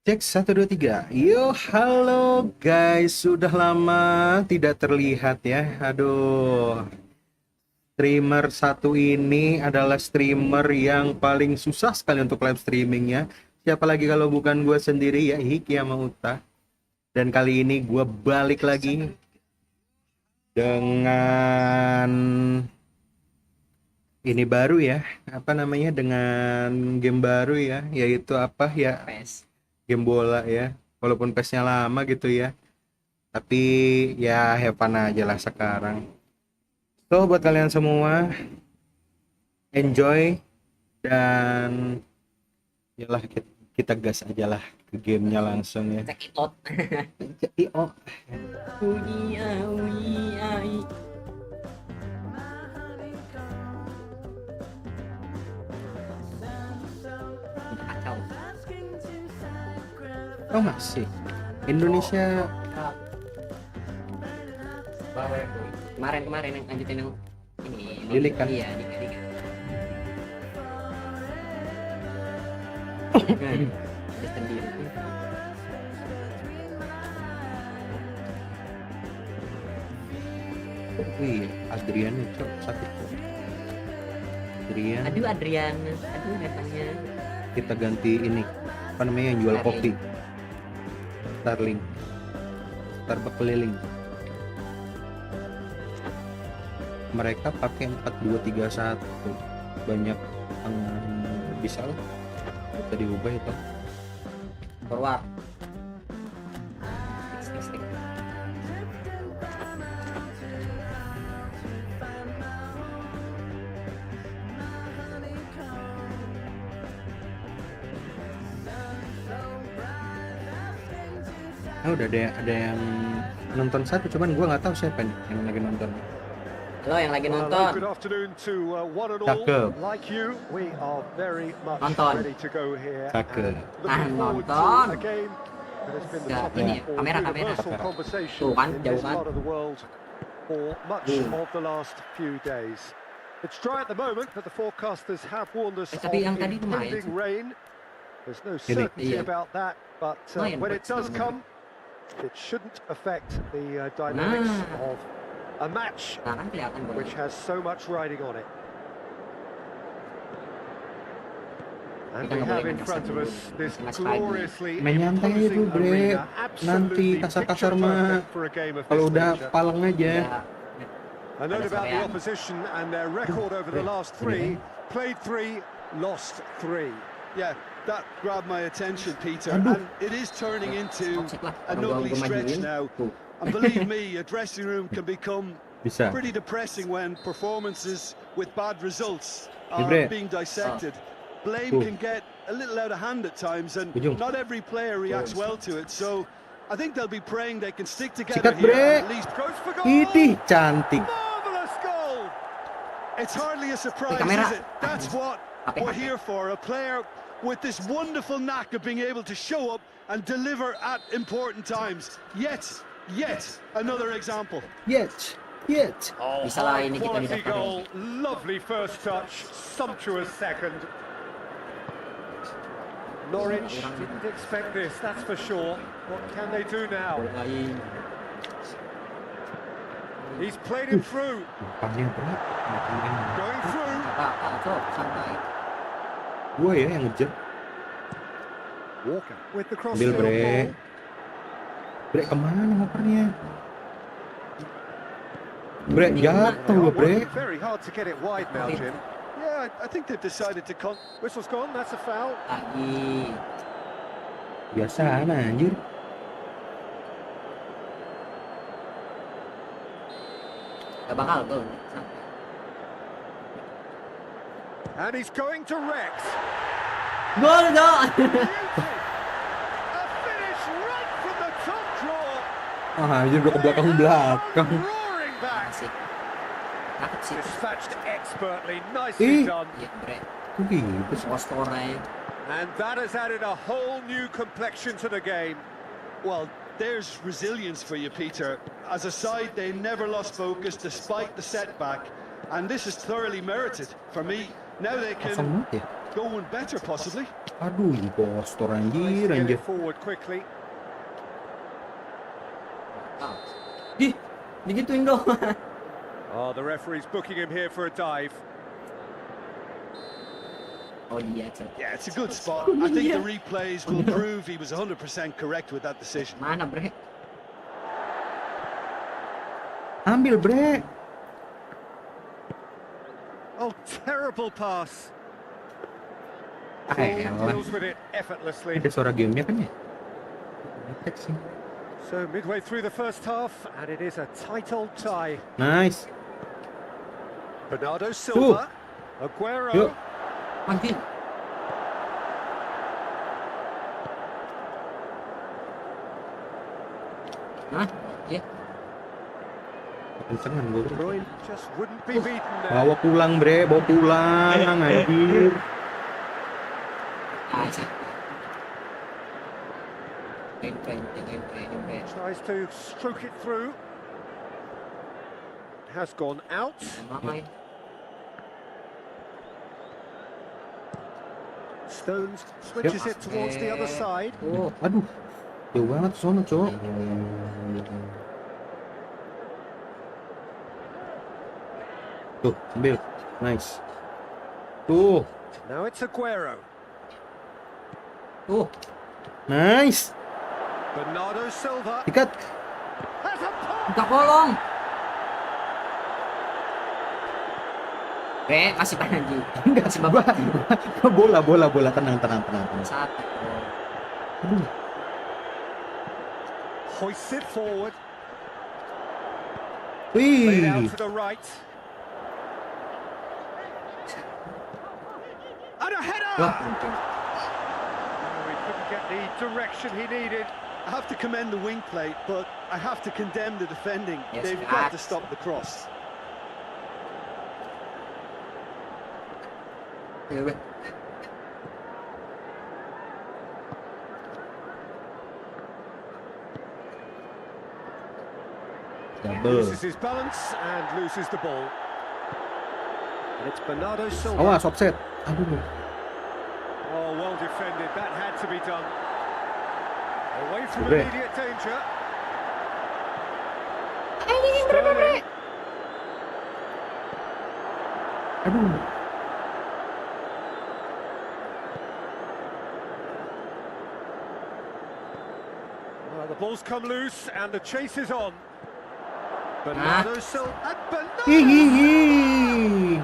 Cek 1 2 3. Yo, halo guys. Sudah lama tidak terlihat ya. Aduh. Streamer satu ini adalah streamer yang paling susah sekali untuk live streamingnya. Siapa lagi kalau bukan gue sendiri ya, Hiki sama Uta. Dan kali ini gue balik lagi dengan ini baru ya. Apa namanya? Dengan game baru ya, yaitu apa ya? PES. Game bola ya. Walaupun PES-nya lama gitu ya. Tapi ya have fun aja lah sekarang. So buat kalian semua, enjoy dan yalah kita gas aja lah ke gamenya langsung ya. Check it out. Oh, Kacau. oh masih Indonesia. Kemarin yang lanjutin yang ini. Lilik kan? Iya, Liga. Ada sendiri. Wih, Adrian itu sakit kok. Adrian, Aduh Adrian, aduh datangnya. kita ganti ini apa namanya yang jual kopi. Starling, Starbucks keliling. Mereka pakai 4231, banyak yang bisa lah, bisa diubah itu. Forward. Stick. Udah ada yang nonton satu, cuman gua nggak tahu siapa nih yang lagi nonton. Halo yang lagi nonton. Good afternoon to one and all. Cakep. Like you, we are very much Nonton. ready to go here. Cakep. Looking forward to Nonton. a game that has been the Nggak, topic ini for kamera. universal conversation Tuh kan, in jauh this kan. part of the world for much of the last few days. It's dry at the moment, but the forecasters have warned us of tapi yang tadi lumayan impending sih. rain. There's no Ini. certainty Iya. about that, but Lumayan, when Pak. it does come, it shouldn't affect the dynamics of a match Sekarang kelihatan which boleh. has so much riding on it. And Kita we nggak have boleh in main front of dulu. us this Mas pagi. gloriously Main nyantai imposing itu, Bre. arena. Nanti Absolutely kasar-kasar picture mah perfect for a game of kalau this udah nature. paleng aja. Ya, A note ada about the sampean. opposition and their record over the last three: played 3, lost 3. Yeah, that grabbed my attention, Peter, Aduh. and it is turning into toxic lah. an Kalau ugly gua stretch majuin, now. tuh. And believe me, a dressing room can become Bisa. pretty depressing when performances with bad results are Bre. being dissected. Blame Tuh. can get a little out of hand at times, and Ujung. not every player reacts well to it. So I think they'll be praying they can stick Sikat, together Bre. here and at least Goes for goal! Idih, cantik. Marvelous goal! It's hardly a surprise, kamera. is it? That's what Ape, we're ape. here for. A player with this wonderful knack of being able to show up and deliver at important times. Yet another example. Yet. Oh, Bisa lah high ini kita quality didaftarin. goal, lovely first touch, sumptuous second. Norwich didn't expect this, that's for sure. What can they do now? Lain. He's played it through, Panjang berat. going through. Apa, cok, santai. Gua ya yang ngejar. Walker with the cross Ambil, field Bre. ball. Bre, kemana motornya? Bre, jatuh loh, Bre. Very hard to get it wide now, Jim. Yeah, I think they've decided to Whistle's gone, that's a foul. Lagi. Biasa anjir. Gak bakal gol. Santai. And he's going to Rex. Gol dong. Beauty. A finish right from the top draw. Anjir udah ke belakang. Roaring back. Asik. Cakep sih. Dispatched expertly, Eh. nicely done. Iya, bre. Kok gitu sih? Posternya. And that has added a whole new complexion to the game. Well, there's resilience for you, Peter. As a side, they never lost focus despite the setback, and this is thoroughly merited. For me, Now they Kosong can banget ya. go one better, possibly. Aduh, impostor Tries to anjir, get anjir. it forward quickly. Ah. Digituin dong. Oh, the referee's booking him here for a dive. Oh iya, Yeah, it's a good spot. I think the replays will prove he was 100% correct with that decision. mana bre? Ambil, Bre. Oh, terrible pass. Ah, elah. Deals with it effortlessly. Ada suara gamenya kan ya? Cek sih. So midway through the first half, and it is a tight old tie. Nice. Bernardo Silva, Aguero. Yuk. Anjir. Hah? Oke. Kencengan gue. De Bruyne just wouldn't be beaten there. Bawa pulang, Bre. Bawa pulang, anjir. Ah, sih. Gameplay. Tries to stroke it through. Has gone out. Mamai. Stones switches it towards the other side. Oh, Aduh. Jauh banget sono, Cok. Tuh, ambil. Nice. Tuh. Now it's Aguero. Nice. Bernardo Silva Sikat. has a pop. minta kolong. Masih panji. Enggak, Masih babak. bola. Tenang. Satu. Aduh. Hoists it forward. Played out Wih. to the right. And a header. Wah, mungkin. Oh, he couldn't get the direction he needed. I have to commend the wing play, but I have to condemn the defending. Yes, They've got to facts. stop the cross. Oke. Double. Loses his balance and loses the ball. And it's Bernardo Silva. Awas, offset. Aduh. Oh, well defended. That had to be done. Away from Bre. immediate danger. Aduh. Well, the ball's come loose and the chase is on. Bernardo Silva and Bernardo. Hihihi.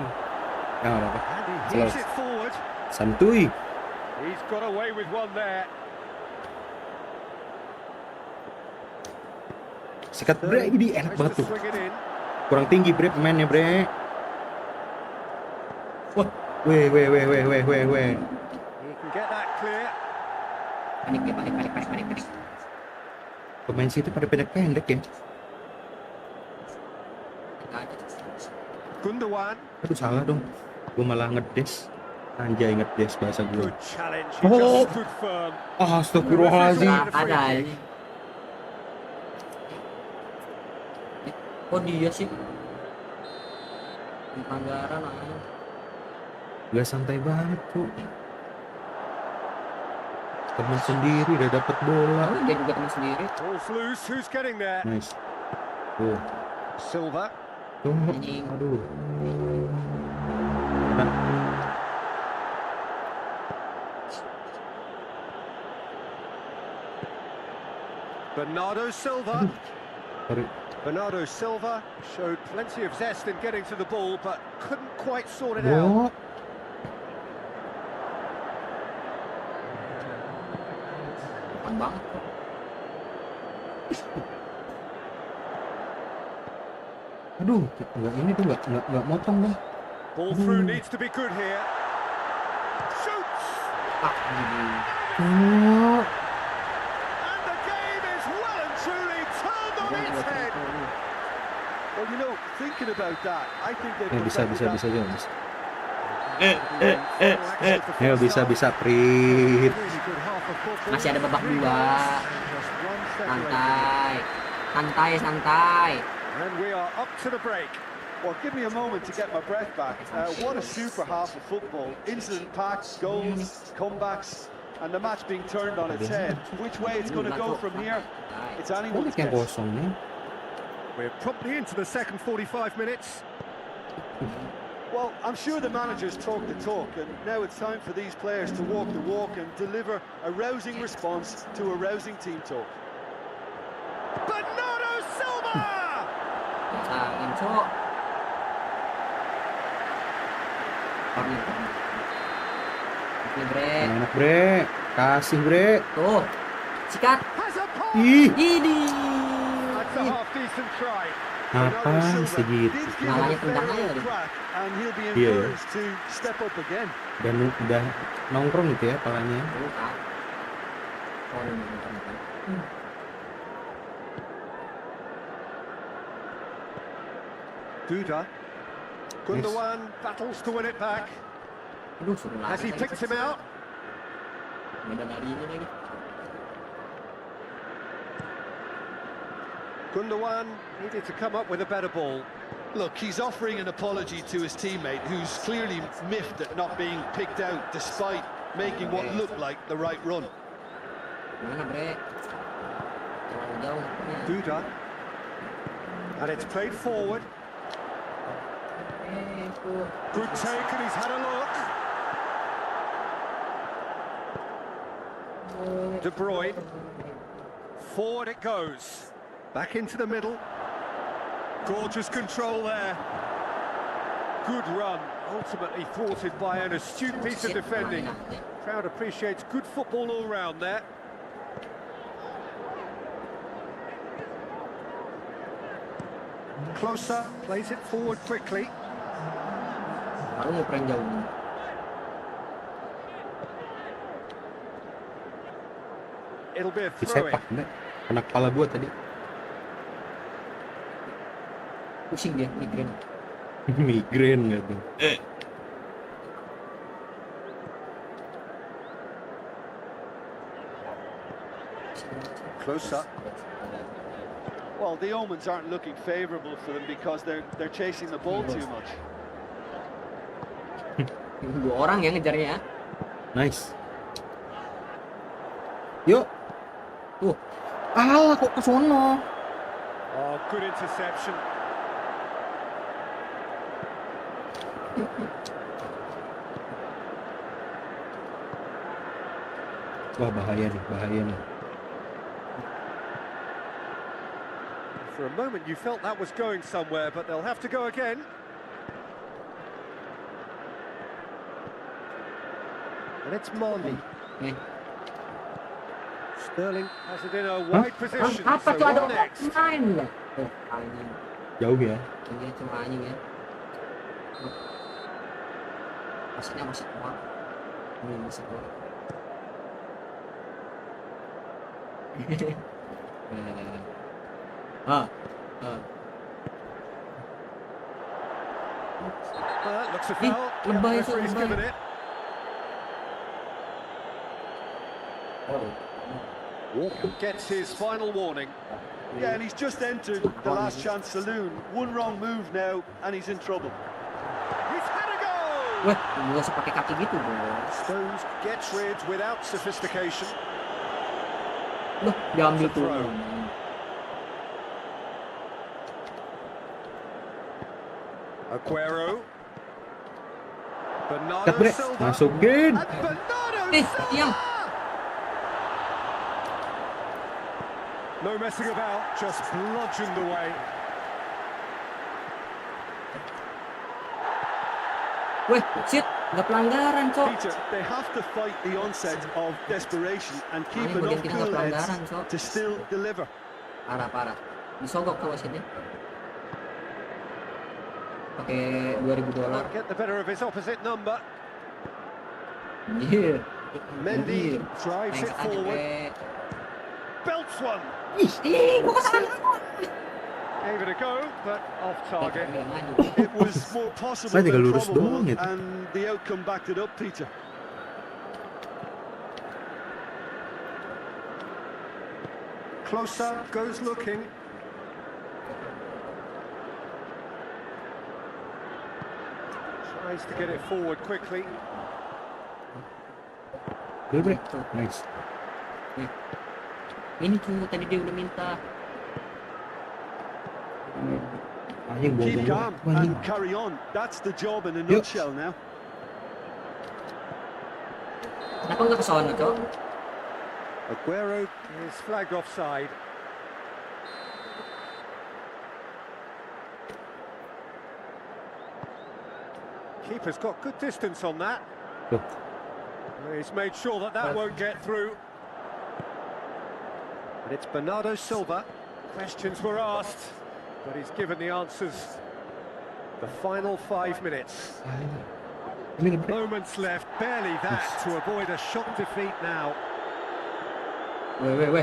Ya, nggak apa-apa. And he heaves Close. it forward. Santuy. He's got away with one there. Sikat, Bre. Ini enak Tries banget to tuh. swing it in. Kurang tinggi, Bre, pemainnya, Bre. Wah. Weh. He can get that clear. Panik. Pemain situ pada pendek-pendek ya. Gundogan. Aduh, salah dong. Gue malah ngedes. Anjay, ngedes bahasa gue. Good challenge. He Oh. just stood firm. Astagfirullahaladzim. Ada ini. Kok dia sih? Pelanggaran aja. Gak santai banget tuh. Temen sendiri udah dapet bola. Oh, dia juga teman sendiri. Ball's loose. Who's getting there? Nice. Tuh. Silva. Tuh. Anjing. Aduh. Nah, Bernardo Silva. sorry. Bernardo Silva showed plenty of zest in getting to the ball, but couldn't quite sort it out. Bro. Depan banget kok. Aduh, enggak ini tuh enggak motong dong. Ball through needs to be good here. Shoots! Ah, ini. Oh. And the game is well and truly turned on its head. Well, you know, thinking about that, I think they Bisa protected that Jon. Bisa. Ayo Bisa Prit. Masih ada babak dua. Santai. And we are up to the break. Well, give me a moment to get my breath back. What a super half of football. Incident-packed, goals, comebacks, and the match being turned on its head. Which way it's going to go from here, it's anyone's Unik yang guess. kosong nih. We're promptly into the second 45 minutes. Well, I'm sure the managers talk the talk, and now it's time for these players to walk the walk and deliver a rousing response to a rousing team talk. Bernardo Silva! Sayang, Cok. Ini, Bre. Enak bre, kasih bre. Tuh. Sikat. Has a pass! Ih, Ini. That's a half-decent try. apaan segitu? Did give Malahnya it a tendang fair aja old dia. crack, and he'll be Iya, ya. encouraged to step up again. Dan udah nongkrong gitu ya palanya. Tuh, Kak. Oh, ini. Duda. Gundogan battles to win it back. Aduh, suruh Has he lari picked him out? Beda dari ini lagi. Gundogan needed to come up with a better ball. Look, he's offering an apology to his teammate, who's clearly miffed at not being picked out despite making what looked like the right run. Mana, Bre? Terlalu jauh. Duda. And it's played forward. Tuh. Good take, and he's had a look. De Bruyne. Forward it goes. Back into the middle. Gorgeous control there. Good run. Ultimately thwarted by an astute piece of defending. Crowd appreciates good football all round there. Closer, plays it forward quickly. Baru mau prank jauh. It'll be a throw-in. Disepak bre. Kena kepala gua tadi. Pusing dia, migrain. Migrain gitu. Closer. Well, the omens aren't looking favourable for them because they're chasing the ball too much. Dua orang ya ngejarnya ya. Nice. Yuk. Tuh. Alah kok ke sono. Oh, good interception. Wah bahaya nih, bahaya nih. For a moment you felt that was going somewhere, but they'll have to go again. And it's Marley. Nih. Sterling has it in a wide position. Apa So tuh ada what next? main ya? Tuh, anjing. Jauh ya. Ini cuma anjing ya. Maksudnya masih kuat. Ini masih kuat. Looks a foul. lebay Yeah, tuh, referee's lebay. given it. Walker gets his final warning. Yeah, and he's just entered the last chance saloon. One wrong move now, and he's in trouble. He's had a goal! Wah, nggak usah pakai kaki gitu, Bos. Stones gets rid without sophistication. Loh, diambil tuh. Throw. Aguero. Bernardo Cut bre, Silva. masukin. And Bernardo Silva! Tiang. No messing about, just bludgeoned away. Weh, shit, nggak pelanggaran, Cok. Peter, they have to fight the onset of desperation and keep Makanya enough bagian kita cool nggak heads pelanggaran, Cok. to still deliver. Parah. Disogok tuh wasitnya. Pakai $2.000. Get the better of his opposite number. Iya. Mendy drives it Thanks aja, forward. Bre. Belts one. Ih, gua kesana. Gave it a go, but off target. It was more possible Saya tinggal than lurus probable, doang itu. and the outcome backed it up, Peter. Closer, goes looking. Tries to get it forward quickly. Dulu bre. Nice. Ini tuh tadi dia udah minta. Anjing Keep bongong. calm and carry on. That's the job in a Yuk. nutshell now. Kenapa nggak ke sono, Cok? Aguero is flagged offside. Keeper's got good distance on that. Loh. He's made sure that that won't get through. And it's Bernardo Silva. Questions were asked, but he's given the answers. The final 5 minutes. Ini bre. Moments left, barely that to avoid a shock defeat now. Weh.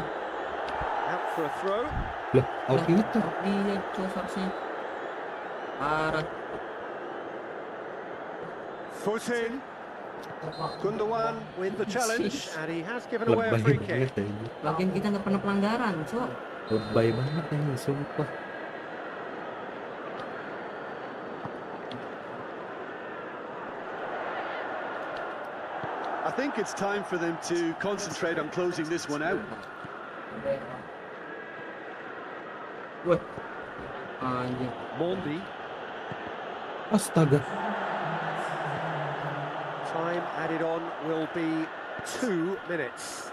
Out for a throw. Loh, out itu. Dia tuh harusnya. Parah. Foot in. Gundogan with the challenge, and he has given away a Lebay free banget kick. ya. Lagian kita nggak pernah pelanggaran, Cok. Lebay banget ini, sumpah. I think it's time for them to concentrate on closing this one out. Wah. Anjir. Mondi, Astaga. time added on will be 2 minutes.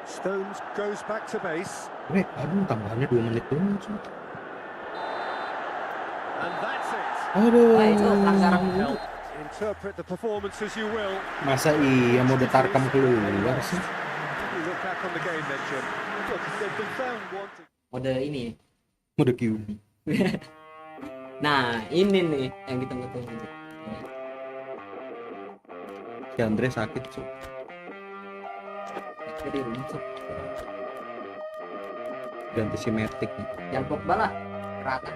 Stones goes back to base, Bre, aduh tambahannya 2 menit doang. Cuk. and that's it. Aduh. Ayo, Cok, pelanggaran dulu. Well, interpret the performance as you will. Masa iya mau ditarkam keluar sih? You look back on the game then, Jim. Look, they've been found wanting. Mode ini. Mode Q. Nah, ini nih yang kita tunggu. Si Andre sakit, Cuk. Jadi rumah, Cok. Ganti si Matic nih. Yang Pogba lah. Rata.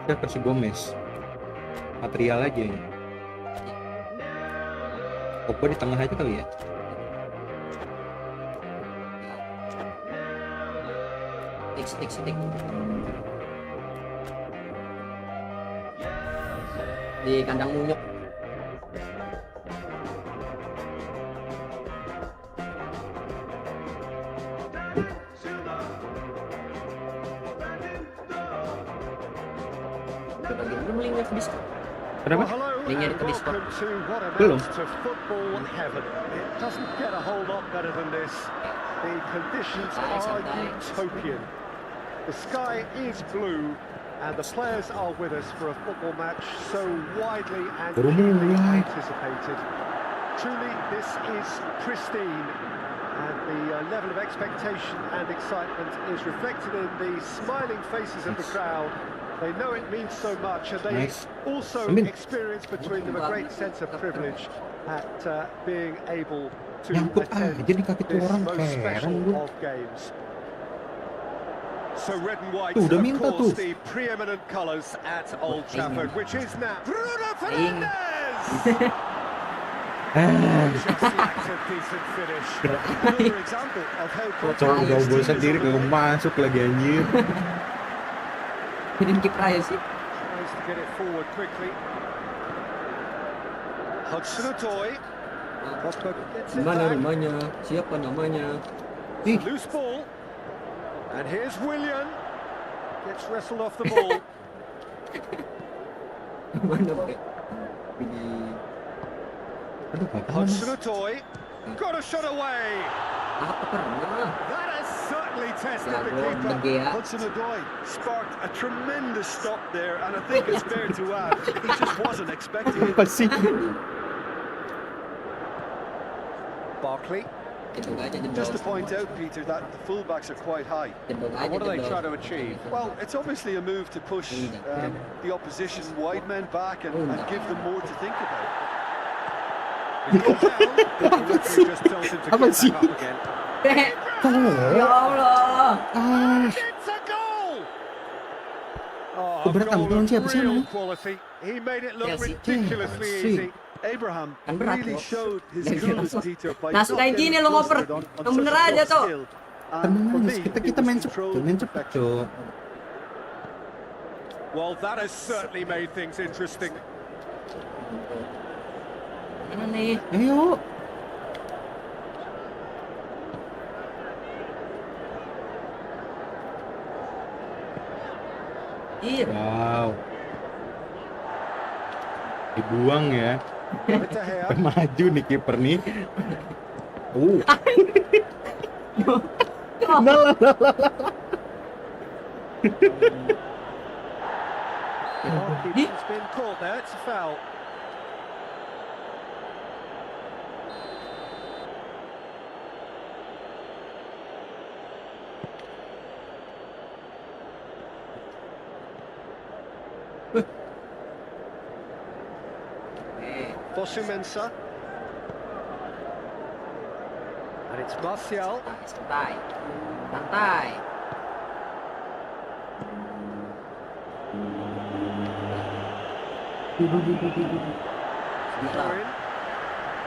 Kita kasih Gomez. Material aja ini. Pogba di tengah aja kali ya. Stick. Di kandang munyuk. Coba belum linknya ke Discord. Kenapa? Well, hello Linknya and di Discord. welcome to what Belum. amounts to football heaven. It doesn't get a whole lot better than this. The conditions are utopian. The sky is blue, and the players are with us for a football match so widely and Baru keenly mulai. anticipated. Truly, this is pristine, and the level of expectation and excitement is reflected in the smiling faces of the crowd. They know it means so much, and they Nice. also Amin. experience between them a great sense of privilege at being able to Nyangkut attend aja di kaki tuh this orang, most special heran gue. of games. So red and white, Tuh, udah of minta course, tuh. the preeminent colours at Old Aing. Trafford, which is now Bruno Aing. Fernandes. Ah, Just lacks a decent finish. Another example of how Cok, confident udah this gue team is sendiri on the kagak ball. masuk lagi anjir. Kirim kiper aja sih. Tries to get it forward quickly. Hudson-Odoi. Pogba gets it Mana back. rumahnya? Siapa namanya? Ih, Loose ball. And here's Willian. Gets wrestled off the ball. Mana, Bre? Ini aduh apa? Hudson-Odoi. Got a shot away. apa pernah? That has certainly tested the Jago, keeper. Begea. Hudson-Odoi sparked a tremendous stop there, and I think it's fair to add, he just wasn't expecting it. Apa sih? Barkley. Jedog aja, jedog. Just to point out, Peter, that the fullbacks are quite high. Jedog aja, What are they jedog. trying to achieve? Well, it's obviously a move to push the opposition wide men back and give them more to think about. He's gone down. The referee just tells him to Apa get sih? back up again. Ya Allah. Ah, It's a goal! Oh, a Keberatan, goal bukan of siapa sih real namanya? quality. He made it look Chelsea. ridiculously Chelsea. easy. Abraham Kan berat, really loh. showed his Jadi coolness, langsung- Peter, by langsung not kayak getting gini lo ngoper. flustered on Yang bener such a aja, tough Cok. skill. kan And for manis. me, Kita it was main controlled cepet, main to cepet, perfection. Cok. Well, that has certainly made things interesting. Mana nih? Ayo. Iya. Wow. Dibuang ya. Over to here. Maju nih kiper nih. It's been caught there. It's a foul. Fosu-Mensah. And it's Martial. Santai. Santai. Throw in.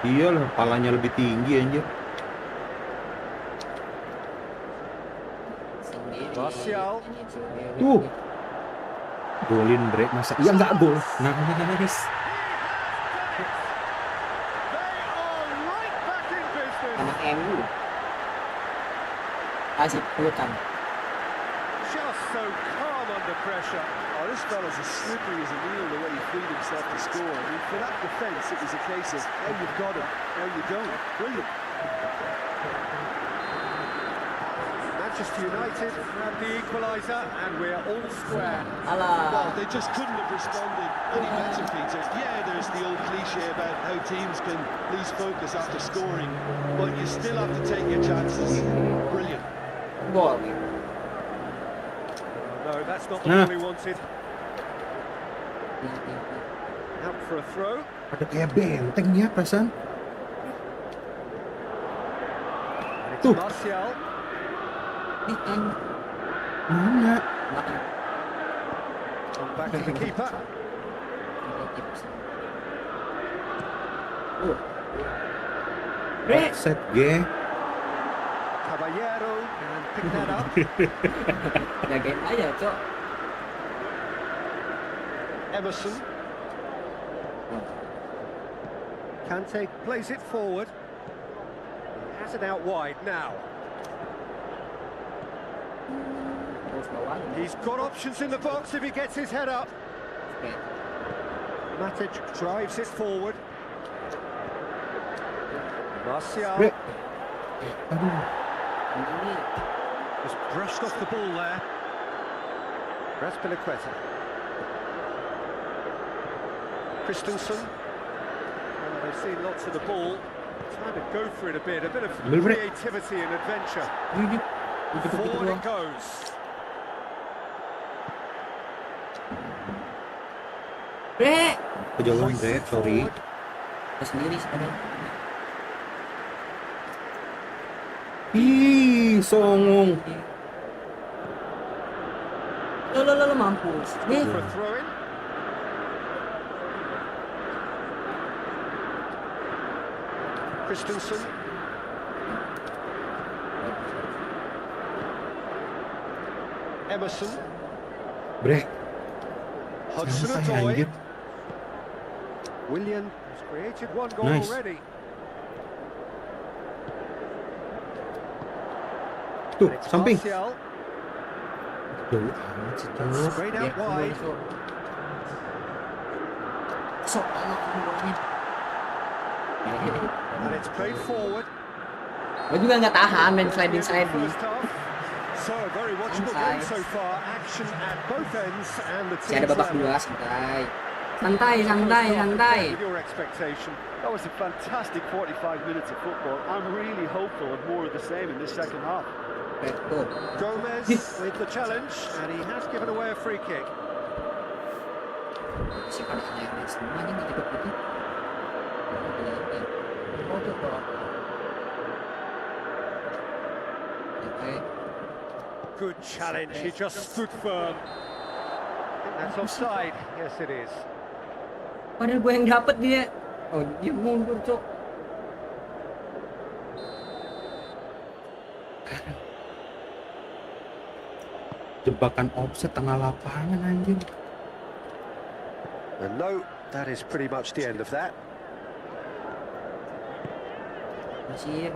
Iya lah, palanya lebih tinggi anjir. Sendiri. Martial. Tuh. Golin break masa. Iya nggak gol. Nice. They are right back in business. Anak MU. Kasih pelukan. Just so calm under pressure. Oh, this fella's as slippery as a wheel the way he freed himself to score. I mean, for that defence, it was a case of, oh, you've got him, no, you don't. Brilliant. Manchester United have the equaliser, and we're all square. Well, Alah. they just couldn't have responded any better, Peter. Yeah, there's the old cliche about how teams can lose focus after scoring, but you still have to take your chances. Brilliant. Gol. No, that's not the Nah. one we wanted. Out for a throw. Ada kayak benteng ya perasaan. And it's Tuh. Martial. Ih, kan. Mana? Belakang. Back to the keeper. Offset G. Caballero and pick that up. Jagain aja, Cok. Emerson. Kante plays it forward. Has it out wide now. Terus bawah. He's got options in the box if he gets his head up. Oke. Matic drives it forward. Martial Break. Aduh. Ini. just brushed off the ball there. Raspilicueta. Christensen. Well, they've seen lots of the ball. Trying to go for it a bit of Break. creativity and adventure. Ini. Forward it goes. Brek. Kejauhan break, sorry. Terus sendiri sekarang. Ih, songong. Lo mampus. Nih. For a throw in. Christensen. Emerson. Break. Hudson Santai Odoi. anjir. Willian has created one goal Nice. already. Tuh, And it's samping. Martial. Jauh amat sih, Cok. Straight Biar out wide. Sok anak bolanya. And it's played forward. Gue juga nggak tahan main sliding. First half. So a very watchable game so far. Action at both ends and the Masih ada teams babak level. 2, santai. Santai. With your expectation. That was a fantastic 45 minutes of football. I'm really hopeful of more of the same in this second half. Betul. Gomez with the challenge, and he has given away a free kick. Si pada akhirnya semuanya nggak tidur gitu. Oke. Good challenge. He just stood firm. I think that's offside. Yes, it is. Padahal gue yang dapet dia. Oh, dia mundur, Cok. Jebakan offset tengah lapangan anjir. And no, that is pretty much the end of that. Mesin.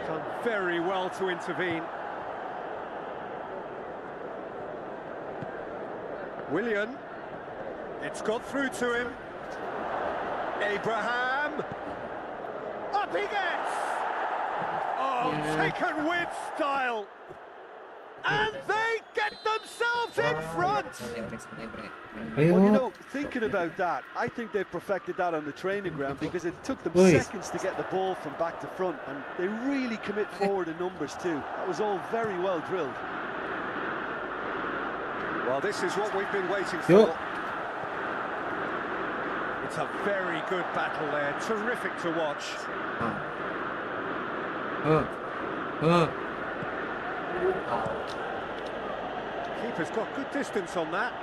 Done very well to intervene. Willian. It's got through to him. Abraham. Up he gets! Oh, taken with style. And they get themselves in front! Ayo. Well, you know, thinking about that, I think they've perfected that on the training ground because it took them Oi. seconds to get the ball from back to front, and they really commit forward in numbers too. That was all very well drilled. Well, this is what we've been waiting for. Yo. It's a very good battle there. Terrific to watch. Keeper's got good distance on that.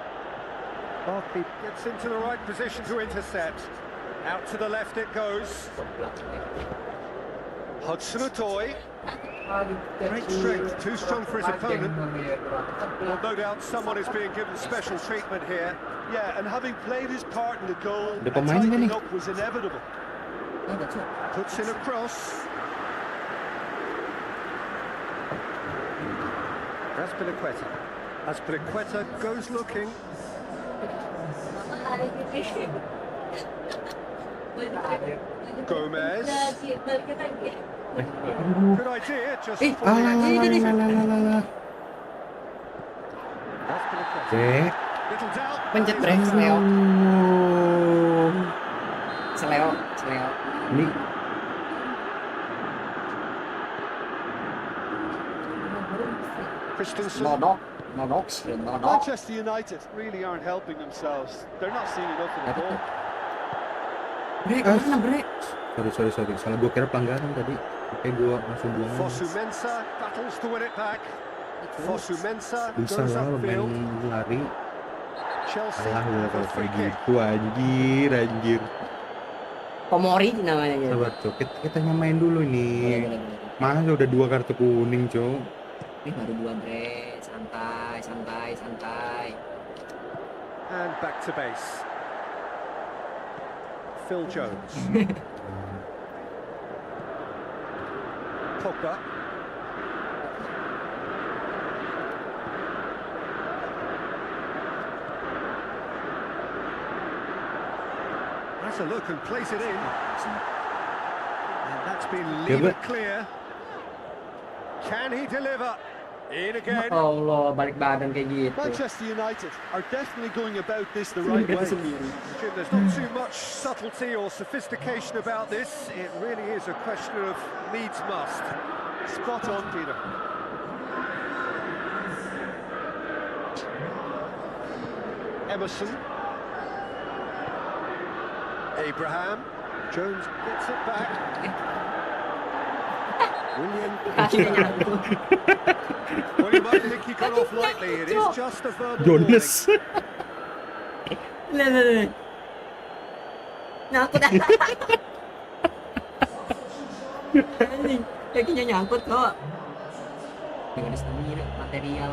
Oh, he gets into the right position to intercept. Out to the left it goes. Hudson-Odoi. Great strength, too strong for his opponent. Well, no doubt someone is being given special treatment here. Yeah, and having played his part in the goal, Ada a pemain nggak tightening nih? up was inevitable. Puts in a cross. Azpilicueta. Azpilicueta goes looking. Gomez. Good idea, just before the exit. Azpilicueta. Little doubt. Pencet That bre, is seleo. Oh. Seleo. Ini Christensen. Nodok. Manchester United really aren't helping themselves. They're not seeing enough of the ball. Bre, kemana bre? sorry, salah, gue kira pelanggaran tadi. Oke, gue langsung buang. Fosu Mensah battles to win it back. Fosu Mensah Bisa goes lah upfield. main lari. Chelsea Salah gue have a kalau free kayak kick. gitu, anjir. Komori namanya gitu. Sabar cok, kita nyamain dulu nih. Masa udah 2 kartu kuning cok. Ini baru 2 bre. Santai. And back to base. Phil Jones. Pogba. Has a look and plays it in. And that's been levered clear. Can he deliver? In again. Allah, balik badan kayak gitu. Manchester United are definitely going about this the right way. Jim, there's not too much subtlety or sophistication about this. It really is a question of needs must. Spot on, Peter. Emerson. Abraham. Jones gets it back. William. Kakinya nyangkut. Well, you might think he got off lightly. It is just a verbal Jonas. Lihat. Nyangkut. Anjing, kakinya nyangkut kok. Dengan stamina material.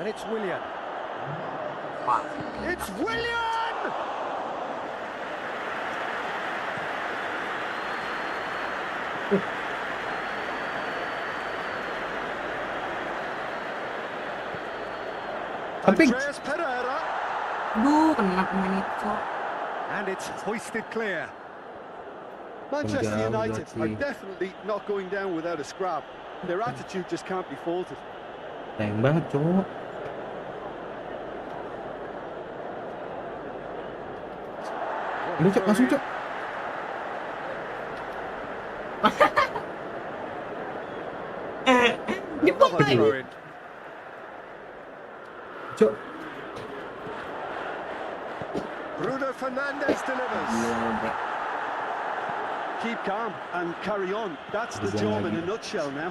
And it's William. Wah. It's William! Samping. Andreas Pereira. Aduh, kena pemain itu. And it's hoisted clear. Manchester Jauh United lagi. are definitely not going down without a scrap. Their attitude just can't be faulted. Sayang banget cok. Udah cok, langsung cok. Another throw in. Cok. Bruno Fernandes delivers. Keep calm and carry on. That's the job in a nutshell now.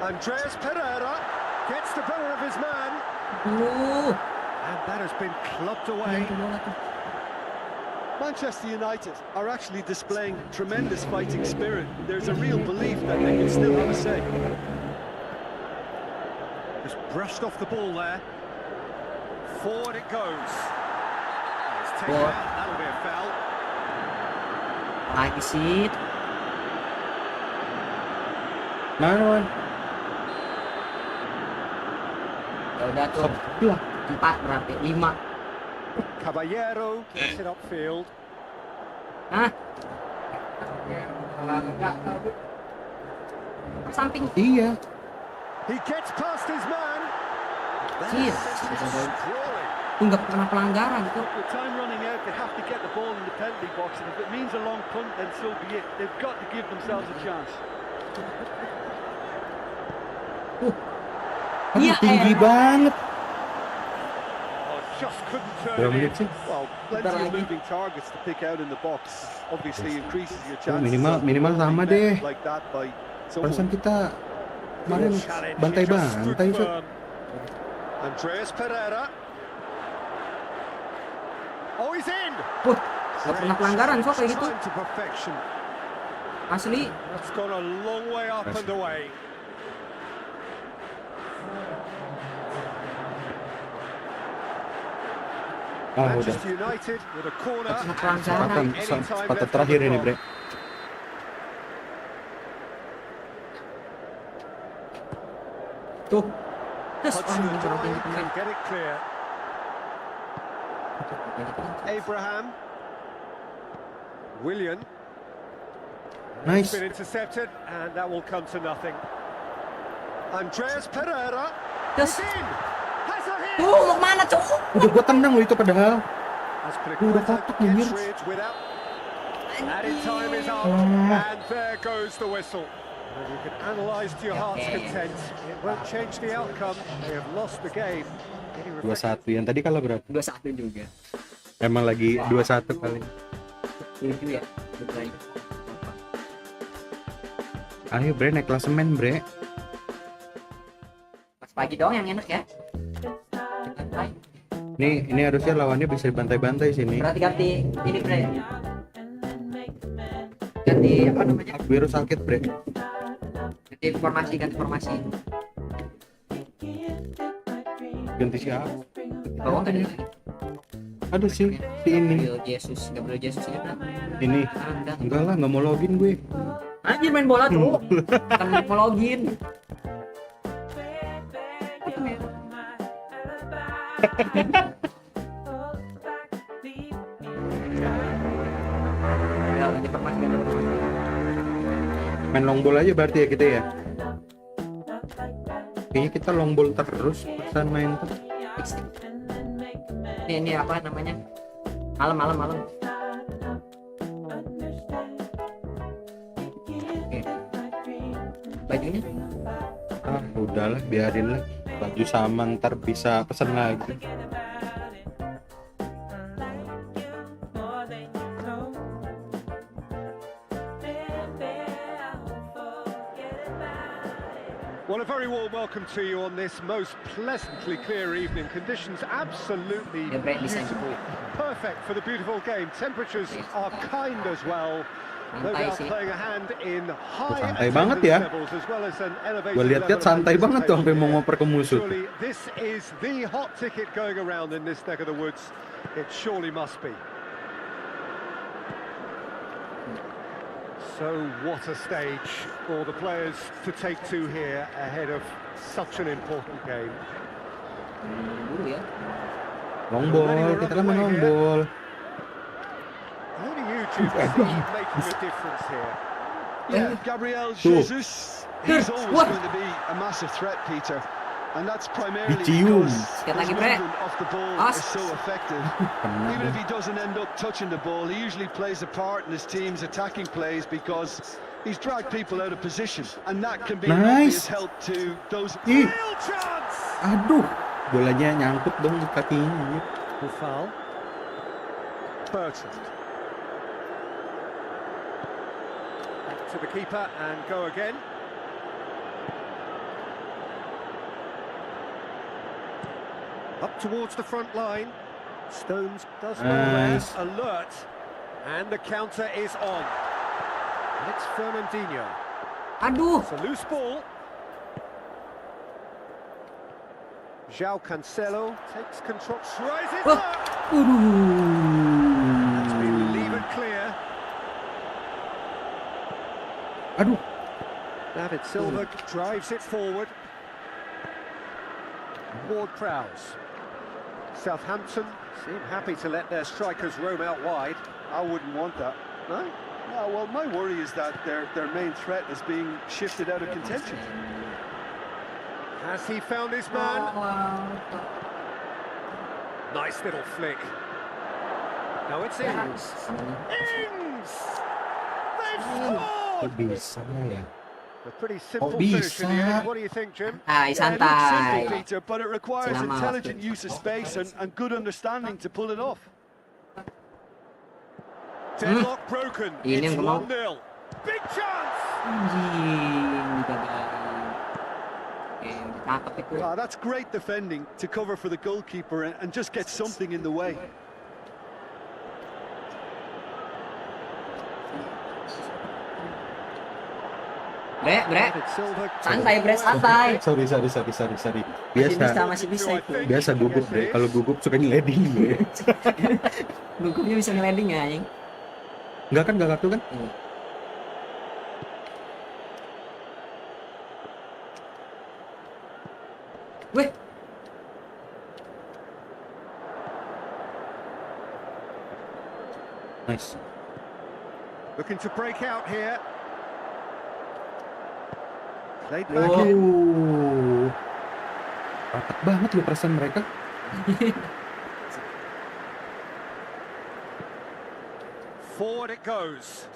Andreas Pereira gets the better of his man. Aduh. And that has been clubbed away. Manchester United are actually displaying tremendous fighting spirit. There's a real belief that they can still have a say. Just brushed off the ball there. Forward it goes. It's taken Bola. out. That'll be a foul. Lagi sih. Mana man? Ya udah tuh. Lah. 4 berarti 5. Caballero gets it upfield. Hah? Kalau enggak samping. Iya. He gets past his man. Sir. Sprawling. Itu nggak pernah pelanggaran itu. With time running out, they have to get the ball in the penalty box, and if it means a long punt, then so be it. They've got to give themselves a chance. Aduh, Iya, tinggi banget. Oh, just couldn't turn Berapa it menit in. sih? Well, plenty Bentar of lagi. moving targets to pick out in the box. Obviously increases your chances. minimal of sama being deh. met like that by Perasaan someone. kita kemarin Challenge. He just stood bantai-bantai. Set. firm. Andreas Pereira. Oh, he's in. Nggak pernah pelanggaran so kayak gitu. Time to perfection. Asli. That's gone a long way up and away. Ah, udah. Manchester United with a corner. Nggak pernah pelanggaran. Sepatu terakhir ini, Bre. Tuh. Terus Hudson orang Odoi tinggi pemain. can get it clear. Abraham. Willian. Nice. Been intercepted, and that will come to nothing. Andreas Pereira. Terus. He's in. Has a hit. Mau kemana tuh? Udah gua tendang loh itu padahal. As Udah kotak, gets anjir. rid without. Added time is up, Ah. and there goes the whistle. And you can analyse to your heart's content. It won't change the outcome. They have lost the game. Any 2-1. Yang tadi kalah berapa? 2-1 juga. Emang lagi 2-1 kali. Lucu ya. Betul. Ayo, Bre, naik klasemen, Bre. Pas pagi doang yang enak ya. Ini harusnya lawannya bisa dibantai-bantai sini. Berarti ganti ini bre. Ganti apa namanya? Biru sakit, Bre. Ganti formasi. Ganti siapa? Bawah kan ini. Aduh si ini. Gabriel Jesus ya. Ini. Udah. Enggak lah, nggak mau login gue. Anjir main bola tuh. Kan mau login. Ya, ganti formasi. Main long ball aja berarti ya kita ya. Kayaknya kita long ball terus pesan main tuh. Ini apa namanya? Malam. Oke. Bajunya? Ah, udahlah, biarin lah. Baju sama ntar bisa pesen lagi. Well, a very warm welcome to you on this most pleasantly clear evening. Conditions absolutely Ya, Bre, bisa. beautiful. Perfect for the beautiful game. Temperatures are kind as well. No Santai doubt sih. playing a hand in high Santai banget ya. levels as well as an elevated Gue lihat-lihat level of santai banget tuh sampai mau anticipation. ngoper ke musuh. Surely this is the hot ticket going around in this neck of the woods. It surely must be. So what a stage for the players to take to here ahead of such an important game. Dulu ya. Long ball, kita kan main long ball. Who do you two see making a difference here? Yeah, Gabriel Jesus, he's always What? going to be a massive threat, Peter. And that's primarily Dicium. because Sekali lagi, his Bre. movement off the ball As. is so effective. Even if he doesn't end up touching the ball, he usually plays a part in his team's attacking plays because he's dragged people out of position. And that can be an Nice. obvious help to those... Ih, Real chance! aduh, bolanya nyangkut dong di kakinya. The foul. Bertrand. Back to the keeper and go again. Up towards the front line. Stones does well there. Nice. Alert. And the counter is on. It's Fernandinho. Aduh. It's a loose ball. João Cancelo takes control, tries it Oh. up. Aduh. It's been levered clear. Aduh. David Silva drives it forward. Ward-Prowse. Southampton seem happy to let their strikers roam out wide. I wouldn't want that. No? Yeah, well, my worry is that their main threat is being shifted out of contention. Has he found his man? Nice little flick. Now it's Ings. Ings! They've Kok scored! bisa ya? A pretty simple bisa? finish in the end. What do you think, Jim? Santai, Yeah, it looks santai. simple, Peter, but it requires Selama intelligent waktu. use of space and good understanding to pull it off. Deadlock broken. Ini It's yang gua mau. 1-0. Big chance! Anjing, dikagain. Oke, cakep itu. Ah, that's great defending to cover for the goalkeeper and just get something in the way. Bre, David Silva. santai bre, santai. Sorry. Masih Biasa. bisa, masih bisa itu. Biasa gugup bre. Kalau gugup suka nyeleding bre. Gugupnya bisa ngelanding ya, anjing. Enggak kan, enggak kartu kan? Weh, Nice. Looking to break out here. Played back in. Wow. Rapat banget loh perasaan mereka. Forward it goes.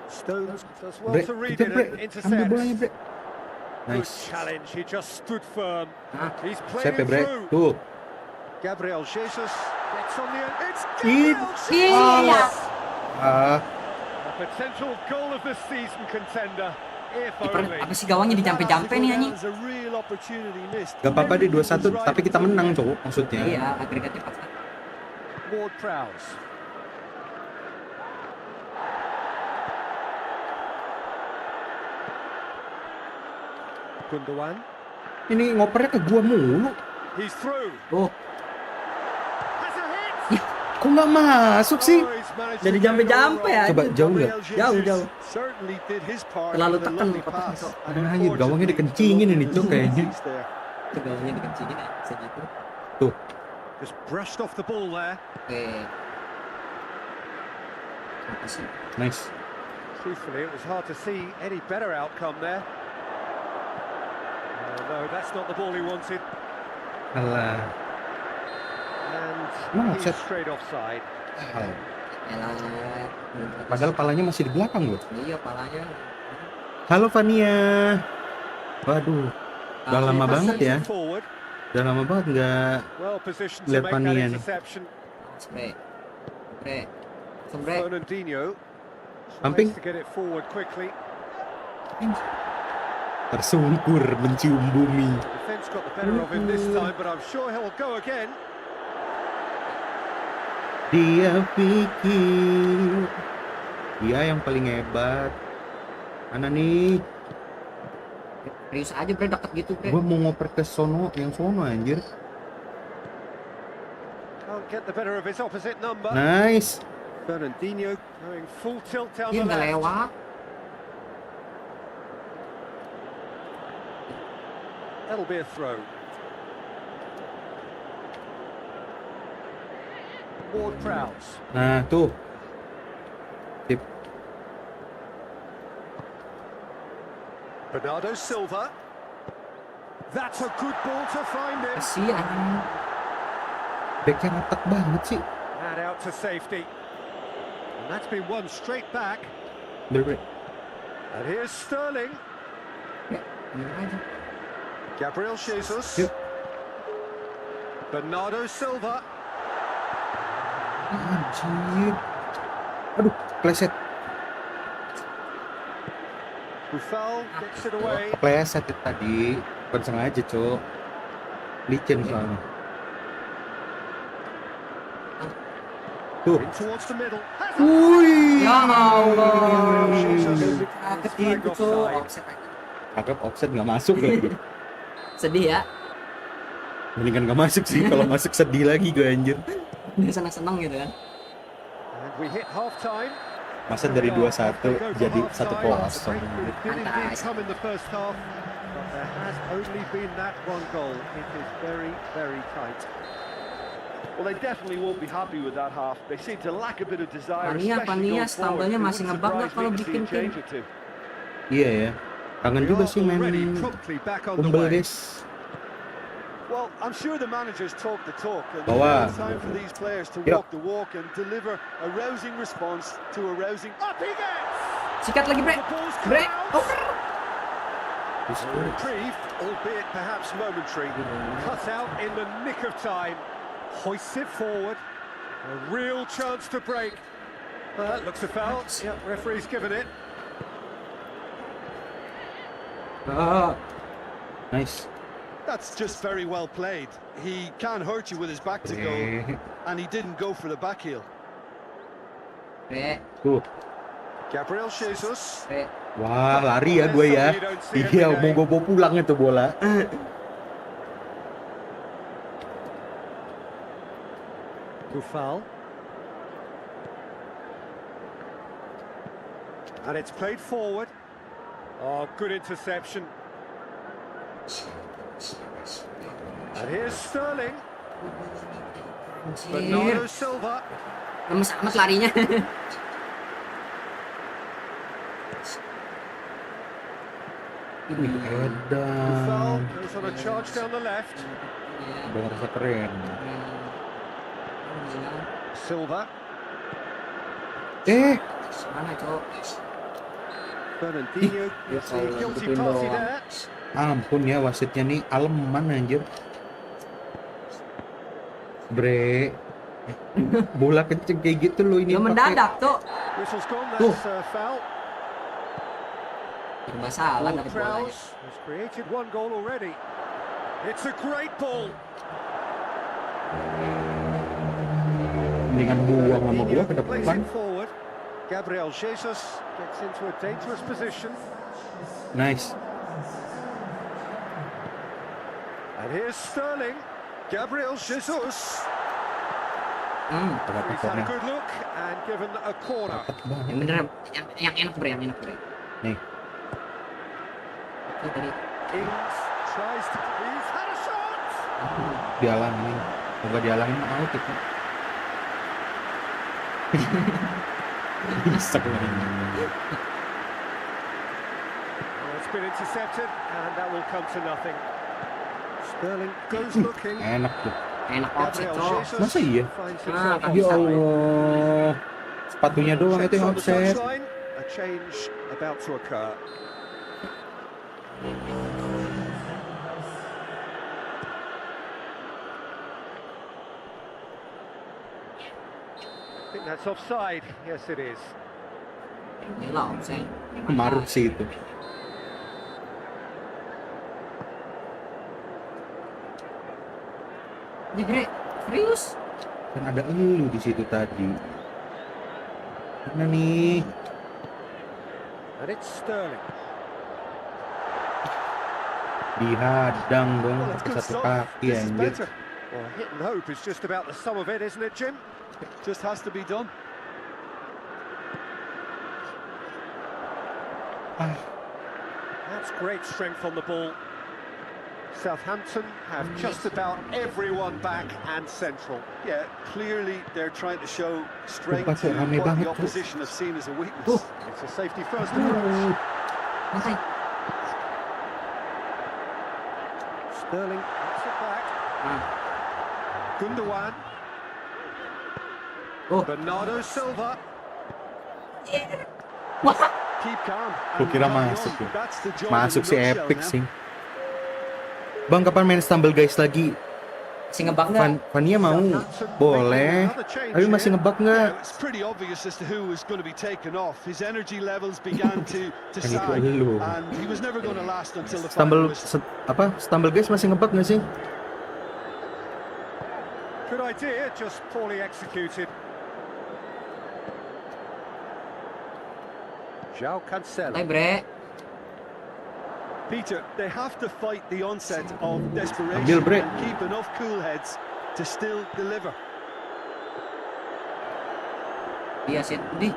Stones does well Bre, to read kita it bre. and Ambil bolanya intercepts. bre. Good Nice. challenge. He just stood firm. Hah? He's played Siap ya it bre. through. Tuh. Gabriel Jesus gets on the end. It's Ih. Gabriel Iya. Jesus! Ah, A potential goal of the season contender. If Kiper, only. apa sih gawangnya dijampe-jampe nih, anjing? That was a real opportunity missed. gak apa-apa deh 2-1, Everything was right tapi kita in front of menang him. cowok maksudnya. Iya, agregatnya 4-1. Ward-Prowse. Gundogan. Ini ngopernya ke gua mulu. He's through. Oh, Has a hit. Kok nggak masuk sih? Oh, he's managed jadi to get jampe-jampe it all ya. Coba jauh nggak? Gabriel Jesus Jauh, jauh. certainly did his part Terlalu with a tekan lovely kotaknya, pass. Cok. And Anjir, unfortunately, gawangnya dikencingin ini, Cok, kayaknya. he's there. itu gawangnya dikencingin ya, bisa gitu. Tuh. Just brushed off the ball there. Oke. Apa sih? Nice. Truthfully, it was hard to see any better outcome there. Oh, no, that's not the ball he wanted. Alah. And No, he's set. straight offside. Elah. Padahal palanya masih di belakang loh. Iya, palanya. Halo Fania. Waduh, udah Ah, lama iya, banget ya. Forward, Udah lama banget nggak. well positioned to Lihat make that Panian. interception. Spray. Spray. Spray. Fernandinho Samping. tries to get it forward quickly. Tersungkur mencium bumi. Defense got the better of him this time, but I'm sure he'll go again. Dia pikir dia yang paling hebat. Mana nih? Serius aja bre, deket gitu bre. Gua mau ngoper ke sono, yang sono anjir. Can't get the better of his opposite number. Nice. Fernandinho going full tilt down Iya the nggak left. lewat. That'll be a throw. Ward-Prowse. Nah, tuh. Sip. Bernardo Silva. That's a good ball to find him. Kasihan. Backnya rapat banget sih. And out to safety. And that's been won straight back. Bener. And here's Sterling. Bener aja. Gabriel Jesus. Yuk. Bernardo Silva. Anjir. Aduh, pleset. Buffal gets it away. Pleset itu tadi. Bukan sengaja, Cok. Licin soalnya. Tuh. In towards the middle. Has a Wih. Ya Allah. Jesus. Kaget gitu tuh. Offset aja. Kakak offset nggak masuk lagi. Sedih ya. Mendingan nggak masuk sih, kalau masuk sedih lagi gue anjir. Dia senang-senang gitu kan. And we hit half time. Masa dari 2-1 jadi 1-0. It did indeed come in the first half, but there has only been that one goal. It is very, very tight. Well, they definitely won't be happy with that half. They seem to lack a bit of desire, Pania, especially going forward. tampilnya It masih wouldn't ngebug nggak surprise kalau me to see bikin a change tim? or two. Iya ya. Kangen juga sih main Already promptly back on the umbel way. guys. Well, I'm sure the managers talk the talk, and Bawah. it's time for these players to Yuk. walk the walk and deliver a rousing response to a rousing. Up he gets! Sikat lagi, Bre. The ball's come Bre. out. Oh. Reprieve, albeit perhaps momentary. Cut out in the nick of time. Hoists it forward. A real chance to break. Looks a foul. Yep, referee's given it. Oh. Nice. That's just very well played. He can hurt you with his back to goal, and he didn't go for the back heel. Bre. Tuh. Gabriel Jesus. Bre. Wah, lari ya gue ya. Iya, mau gue bawa pulang itu bola. Foul. And it's played forward. Oh, good interception. And here's Sterling. Bernardo Anjir. Silva. Lemes amat larinya. Foul Edan. goes on a charge down the left. Udah ngerasa keren. Silva. Mana, Cok? Fernandinho gets the guilty party there. Ampun ya, wasitnya nih aleman anjir. Bre. Bola kenceng kayak gitu loh ini. Dia pakai- mendadak, Cok. Whistle's gone, Tuh. that's foul. Serba salah Ball dapat bola ya. Prowse has created one goal already. It's a great ball. Mendingan buang sama gua ke Plays depan. it forward. Gabriel Jesus gets into a dangerous position. Nice. And here's Sterling. Gabriel Jesus. Dapat He's had a corner. good look and given a corner. Dapat banget. Yang bener, yang enak, Bre, yang enak, Bre. Nih. Itu tadi. Ings tries to. He's had a shot. Dialangin. Coba dialangin out itu. Bisa kemarin. Oh, it's been intercepted and that will come to nothing. Sterling goes looking. Enak tuh. Enak offset, Gabriel Cok. Jesus Masa iya? finds Ah, himself Ya offside. Allah. Sepatunya doang itu yang on the offset. touchline. A change about to occur. I think that's offside. Yes, it is. Gila offset. Maruk sih itu. Ini, Bre. Serius? Kan ada elu di situ tadi. Mana nih? And it's Sterling. Dihadang dong Well, it's pakai good satu stuff. kaki This is anjir. better. Well, hit and hope is just about the sum of it, isn't it, Jim? It just has to be done. Ah, That's great strength on the ball. Southampton have just about everyone back and central. Yeah, clearly they're trying to show strength Lupa, to Cok, rame what banget, the Cok. opposition have seen as a weakness. It's a safety first approach. Santai. Sterling gets it back. Gundogan. Oh. Bernardo Silva. Wah. Keep calm. Gua kira and carry masuk on. tuh. That's the job Masuk in si a nutshell epic now. sih. Bang, kapan main stumble guys lagi? Si ngebug nggak? Vania mau, boleh. Tapi masih ngebug nggak? Yeah, it's pretty obvious as to who was going to be taken off. His energy levels began to Kan itu sag, elu. and he was never going to last until the Stumble final whistle. stumble guys masih ngebug nggak sih? Good idea, just poorly executed. Santai, Bre. Peter, they have to fight the onset of Ambil, desperation Bre. and keep enough cool heads to still deliver. Dia set di.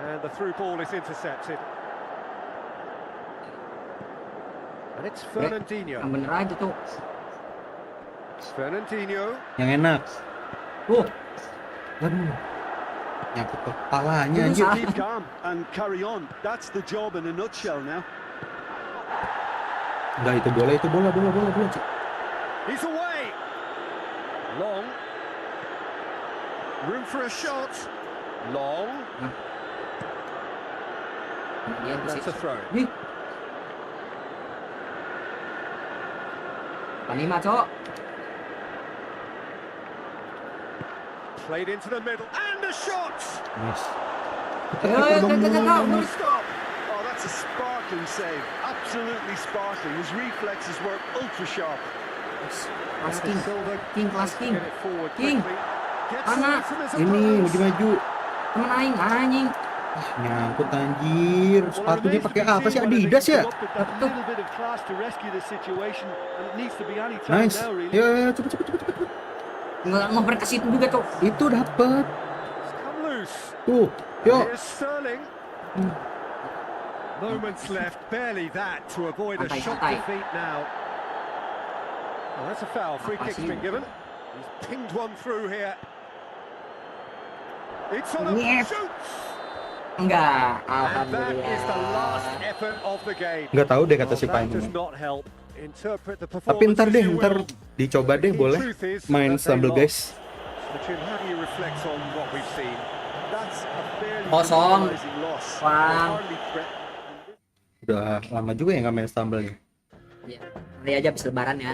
And the through ball is intercepted. And it's Fernandinho. Yang bener aja tuh. Fernandinho. Yang enak. Waduh, Nyangkut ke kepalanya Itu anjir. salah. Keep calm and carry on. That's the job in a nutshell now. Enggak, itu bola. He's away. Long. Room for a shot. Long. Dia That's a throw. Ih. Panima, Cok. Played into the middle. And a shot. Nice. Kau. Stop. Oh, that's a sparkling save. Absolutely sparkling. His reflexes were ultra sharp. Kelas King. King, kelas King. Get it forward King. quickly. Gets Mana? away from his Ini opponents. maju. Temen aing, anjing. Nyangkut anjir. Sepatunya pakai apa sih? Adidas ya? Nice. Ya, cepet. Nggak ngoper ke situ juga, Cok. Itu dapet. It's come loose. Tuh, yuk. Here's Sterling. Moments left, barely that to avoid a shot Santai. defeat now. Well, that's a foul. Free kick's been given. He's pinged one through here. It's on a Nyet. shoots. Enggak, And that is the last alhamdulillah. effort of the game. Nggak tahu deh kata Well, si that Pain. does not help. Interpret the Tapi performance ntar as deh, you ntar will. dicoba deh The boleh truth is main that they sambil lost. guys. But Jim, how do you reflect on what we've seen? That's a fairly Kosong. demoralizing loss. Wang. They hardly threatened. Udah lama juga ya nggak main stumble-nya. Ya, nanti aja habis lebaran ya.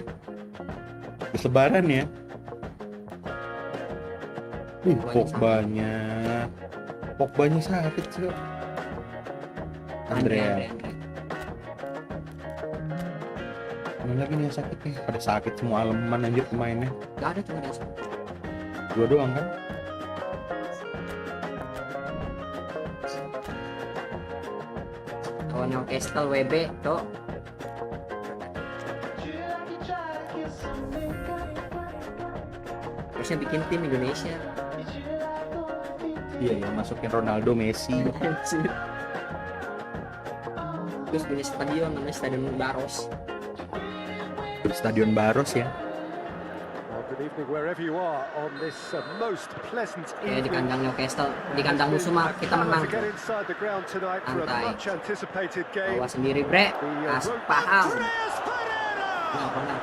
Habis lebaran ya. Pogbanya Pogbanya sakit sih. Andrea. Mana lagi nih yang sakit nih? Pada sakit semua aleman anjir pemainnya. Gak ada, cuma ada satu. Dua doang kan? Lawan Newcastle WB, Cok. Harusnya bikin tim Indonesia. Iya ya, masukin Ronaldo, Messi. Terus punya stadion namanya Stadion Baros. Stadion Baros ya. Well, good evening wherever you are on this most pleasant Kayak di evening. kandang Newcastle, di kandang musuh mah kita menang. To get inside the ground tonight for a Santai. much anticipated game. Bawa sendiri, Bre. As paham. Andreas Pereira! Corner.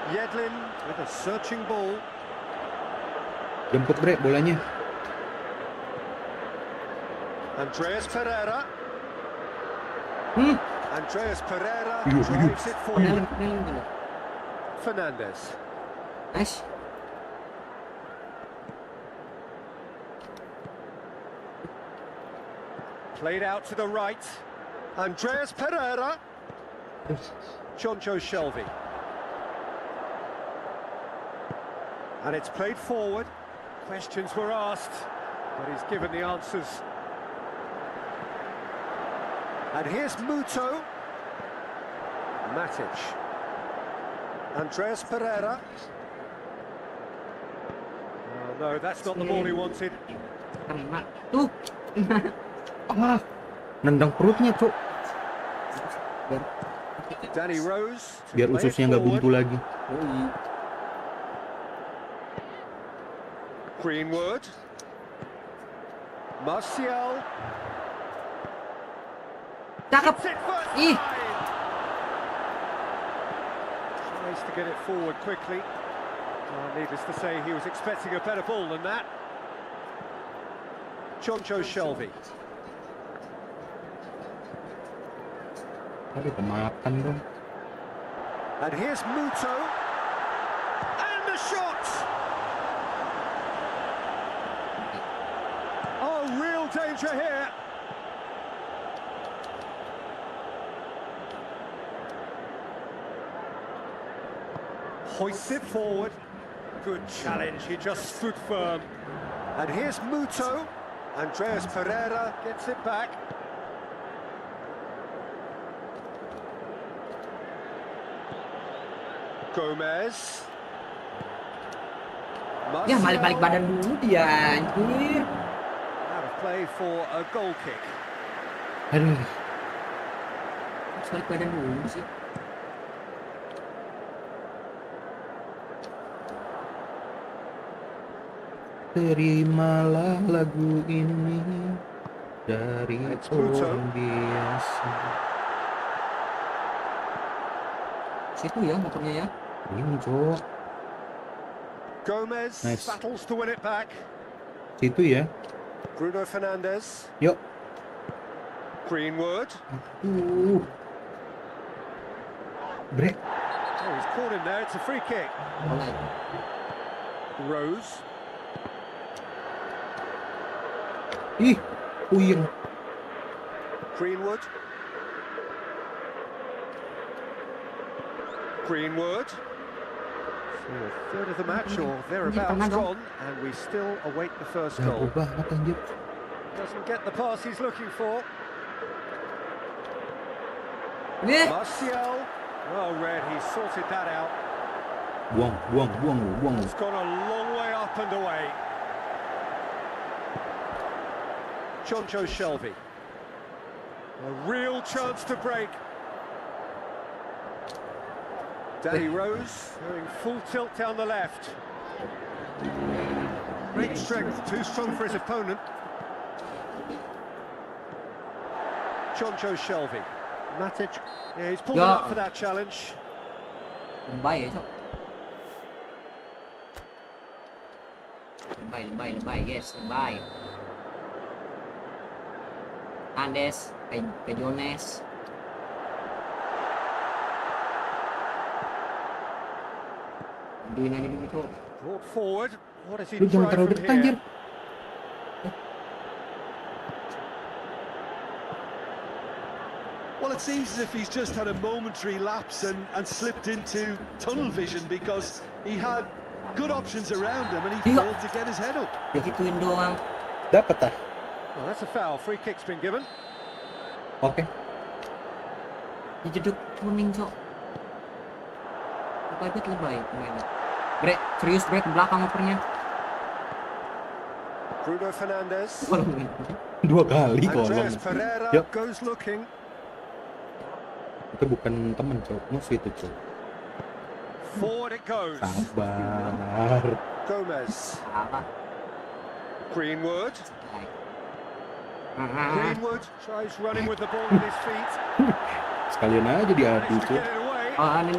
Yedlin with a searching ball. Jemput Bre bolanya. Andreas Pereira. Andreas Pereira Iya. drives it forward. Corner dulu. Fernandes. Nice. Played out to the right. Andreas Pereira. Choncho Shelby. And it's played forward. Questions were asked, but he's given the answers. And here's Muto. Matic. Andreas Pereira. Oh, no, that's not the ball he wanted. Terima. Tuh. Ah, nendang perutnya, Cuk. Danny Rose. to Biar play it ususnya nggak forward. buntu lagi. Greenwood. Martial. Cakep. Hits it first Ih. time. Tries to get it forward quickly. Well, needless to say, he was expecting a better ball than that. Choncho Shelby. Aduh, kemakan dong. And here's Muto. And the shot! Oh, real danger here. Hoists it forward. Good challenge, he just stood firm. And here's Muto. Andreas Pereira gets it back. Gomez. Ya balik-balik badan dulu dia anjir. Out of play for a goal kick. Aduh, Harus balik badan dulu sih. terimalah lagu ini dari It's Muto. orang biasa. Situ ya motornya ya. Ini cowok, Gomez Nice. battles to win it back. situ ya. Bruno Fernandes. Yuk. Greenwood. Bre. Oh, he's caught in there. It's a free kick. Bola. Rose. Ih, puyeng. Greenwood. Greenwood. So a third of the match or thereabouts gone, and we still await the first Jago goal. banget anjir. Doesn't get the pass he's looking for. Nih. Martial. Well read, he sorted that out. Buang. It's gone a long way up and away. Jonjo Shelvey. A real chance to break. Danny Rose going full tilt down the left. Great strength, too strong for his opponent. Jonjo Shelvey. Matic. Yeah, he's pulled Yeah. up for that challenge. Lebay ya, Cok. Lebay, guys, lebay. Andes, Pejones. Duin aja dulu, Cok. Brought forward. What does he Lu jangan try terlalu from dekat anjir. here? Well, it seems as if he's just had a momentary lapse and slipped into tunnel vision because he had good options around him and he Iya. failed to get his head up. Ya gituin doang. Dapat ah. Well, that's a foul. Free kick's been given. Oke. Dijeduk kuning, Cok. Lebay banget lebay pemainnya. Brek, serius Brek, ke belakang opernya. Bruno Fernandes. Kalau main. 2 kali kolong. Andreas Pereira Yuk. goes looking. Itu bukan temen cowok, musuh itu cowok. Forward it goes. Sabar. Gomez. Salah. Greenwood. Baik. Greenwood tries running with the ball with his feet. Sekalian aja diadu Managed to cowok. get it away. Oh, ini.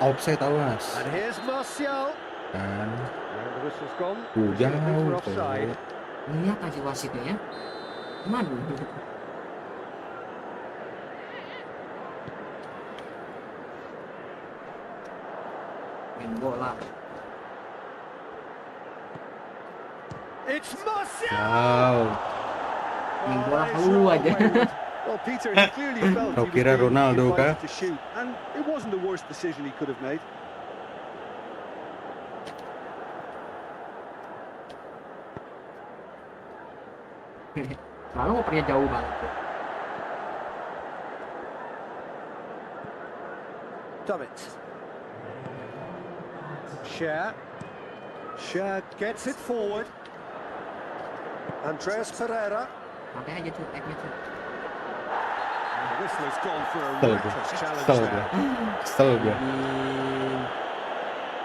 Offside awas. And here's Martial. Kan. And the whistle's gone. Jauh Presumably for offside. cowok. Lihat aja wasitnya ya. Madu. Main bola. It's Martial. Wow. Main Oh, bola that is dulu rather aja. wayward. Well, Peter, he clearly felt Kau he was kira being Ronaldo invited kah? to shoot, and it wasn't the worst decision he could have made. Selalu ngopernya jauh banget. Dummett. Cher. Cher gets it forward. Andreas Pereira. Santai aja tuh, tag-nya tuh. The whistle has gone for a Kesel gue. reckless challenge Kesel gue. there. Kesel gue.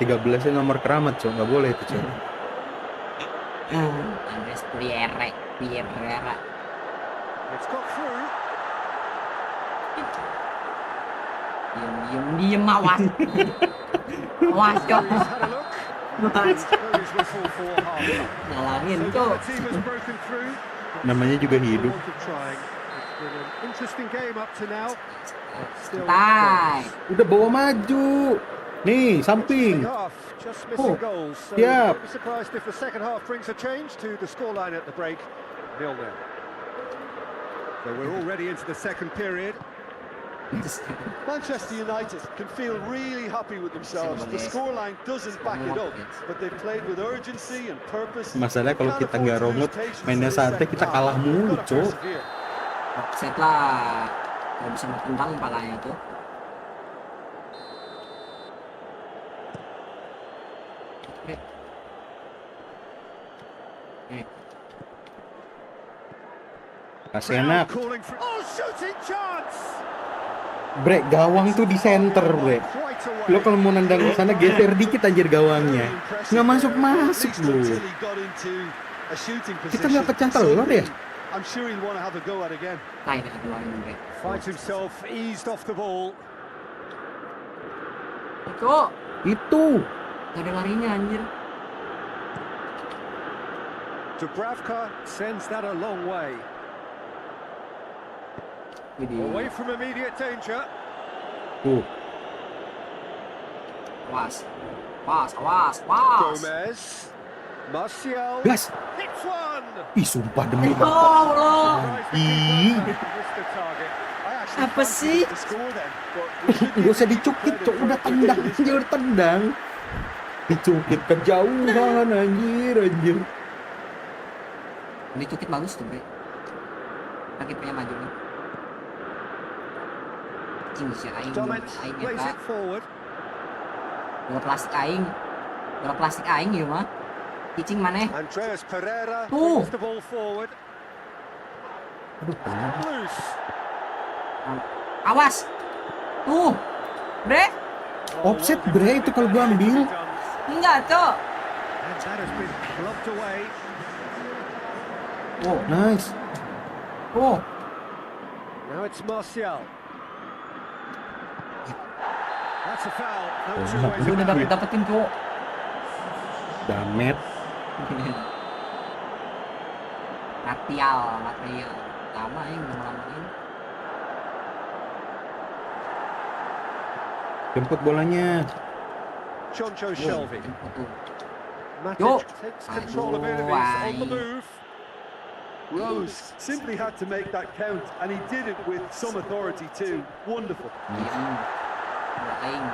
13-nya nomor keramat cowok, nggak boleh itu cowok. Andres Pereira. It's got through. Diem, awas. Awas, Cok. He's had a look. He's blown his whistle for half-time. Ngalangin, So Cok. the team has broken through. Namanya juga For hidup. want of trying. It's been an interesting game up to now. But still Santai. Udah bawa maju. Nih, samping. Second half, just missing Oh, goals. So yeah. don't be surprised if the second half brings a change to the scoreline at the break. 0-0. So we're already into the second period. Manchester United can feel really happy with themselves. The scoreline doesn't back it up, but they played with urgency and purpose. Masalahnya kalau kita nggak rongot, mainnya santai, kita kalah mulu, cok. Offset lah. Gak bisa berkembang palanya tuh. Kasih enak. Oh, shooting chance. Bre, gawang tuh di center, bre. Lo kalau mau nendang ke sana geser dikit anjir gawangnya. Nggak masuk lo. Kita nggak pecah telur ya? I'm sure he'll want to have a go at again. Tai dengan keluarin bre. Finds himself eased off the ball. Itu. Gak ada larinya anjir. Dubravka sends that a long way. Away from immediate danger. Tuh. Awas. Awas. Gomez. Martial. Gas. Hits one. Ih, sumpah demi Oh, Allah. Ih. Missed the target. Apa sih? Gak usah dicukit, cok. Udah tendang, anjir, tendang. Dicukit kejauhan, anjir. Ini cukit bagus tuh bre. Kaki punya maju nih. Cing si aing ya Plays kak. it forward. Dua plastik aing ya mah. Cicing mana? Andreas Pereira Tuh. brings the ball forward. Aduh, kena. Loose. Awas. Tuh. Bre. Offset, bre, itu kalau gua ambil. Enggak, Cok. And that has been blocked away. Oh, Nice. oh. Now it's Martial. That's a foul. No Oh, two ways Lu udah about it. dapetin, Cok. Damet. material. Lama ya, lama-lamain. Jemput bolanya. Jonjo Shelvey. Tuh. Matic takes control of it and is on the move. Rose simply had to make that count, and he did it with some authority too. Wonderful. Aing.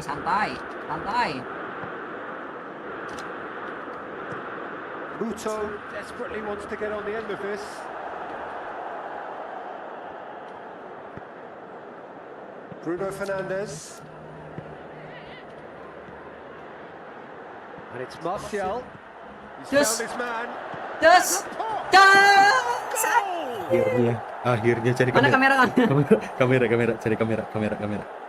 Santai. Muto desperately wants to get on the end of this. Bruno Fernandes. And it's Martial. He's Yes. found his man. Terus. Akhirnya cari Mana kamera? kamera, cari kamera.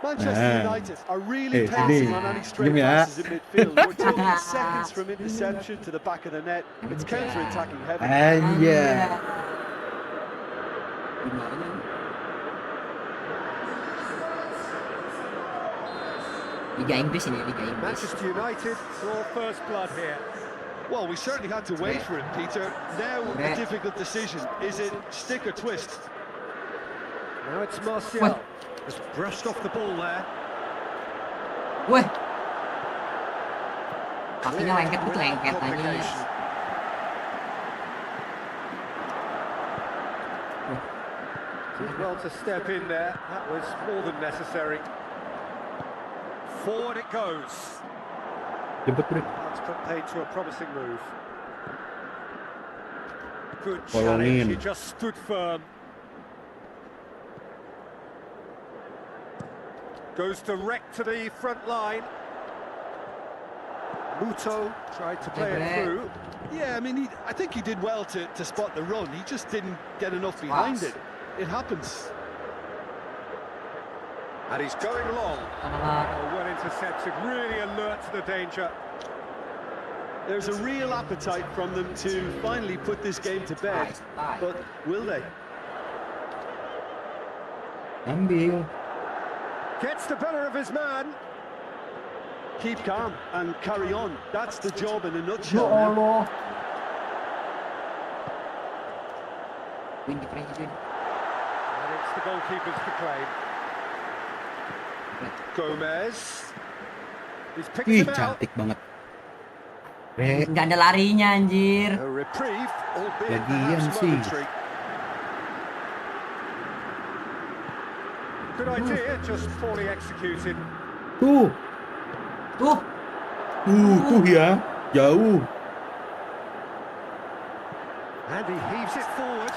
Manchester Nah. United are really Hey, pouncing ini. on any stray Gini ya. passes in midfield. We're talking seconds from interception to the back of the net. It's counter-attacking heavy. Aja. Liga Inggris ini, Liga Inggris. Manchester United draw first blood here. Well, we certainly had to wait for it, Peter. Now a difficult decision. Is it stick or twist? Now it's Martial. Just brushed off the ball there. Weh. Kakinya lengket gitu, lengket aja. Did well to step in there. That was more than necessary. Forward it goes. Jemput, bre. That's paid to a promising move. Good Follow challenge. in. He just stood firm. Goes direct to the front line. Muto tried to play it through. Yeah, I mean, I think he did well to spot the run. He just didn't get enough behind it. It happens. And he's going long. Oh, well intercepted, really alert to the danger. There's a real appetite from them to finally put this game to bed. But will they? Ambil. Gets the better of his man. Keep calm and carry on. That's the job in a Ya nutshell. now. Allah. Win di And it's the goalkeepers to claim. Gomez. He's picked Ih, him out. cantik banget. Bre. Nggak ada larinya anjir. A reprieve, albeit Lagian perhaps sih. momentary. Good idea, just poorly executed. Tuh ya, jauh. And he heaves it forward.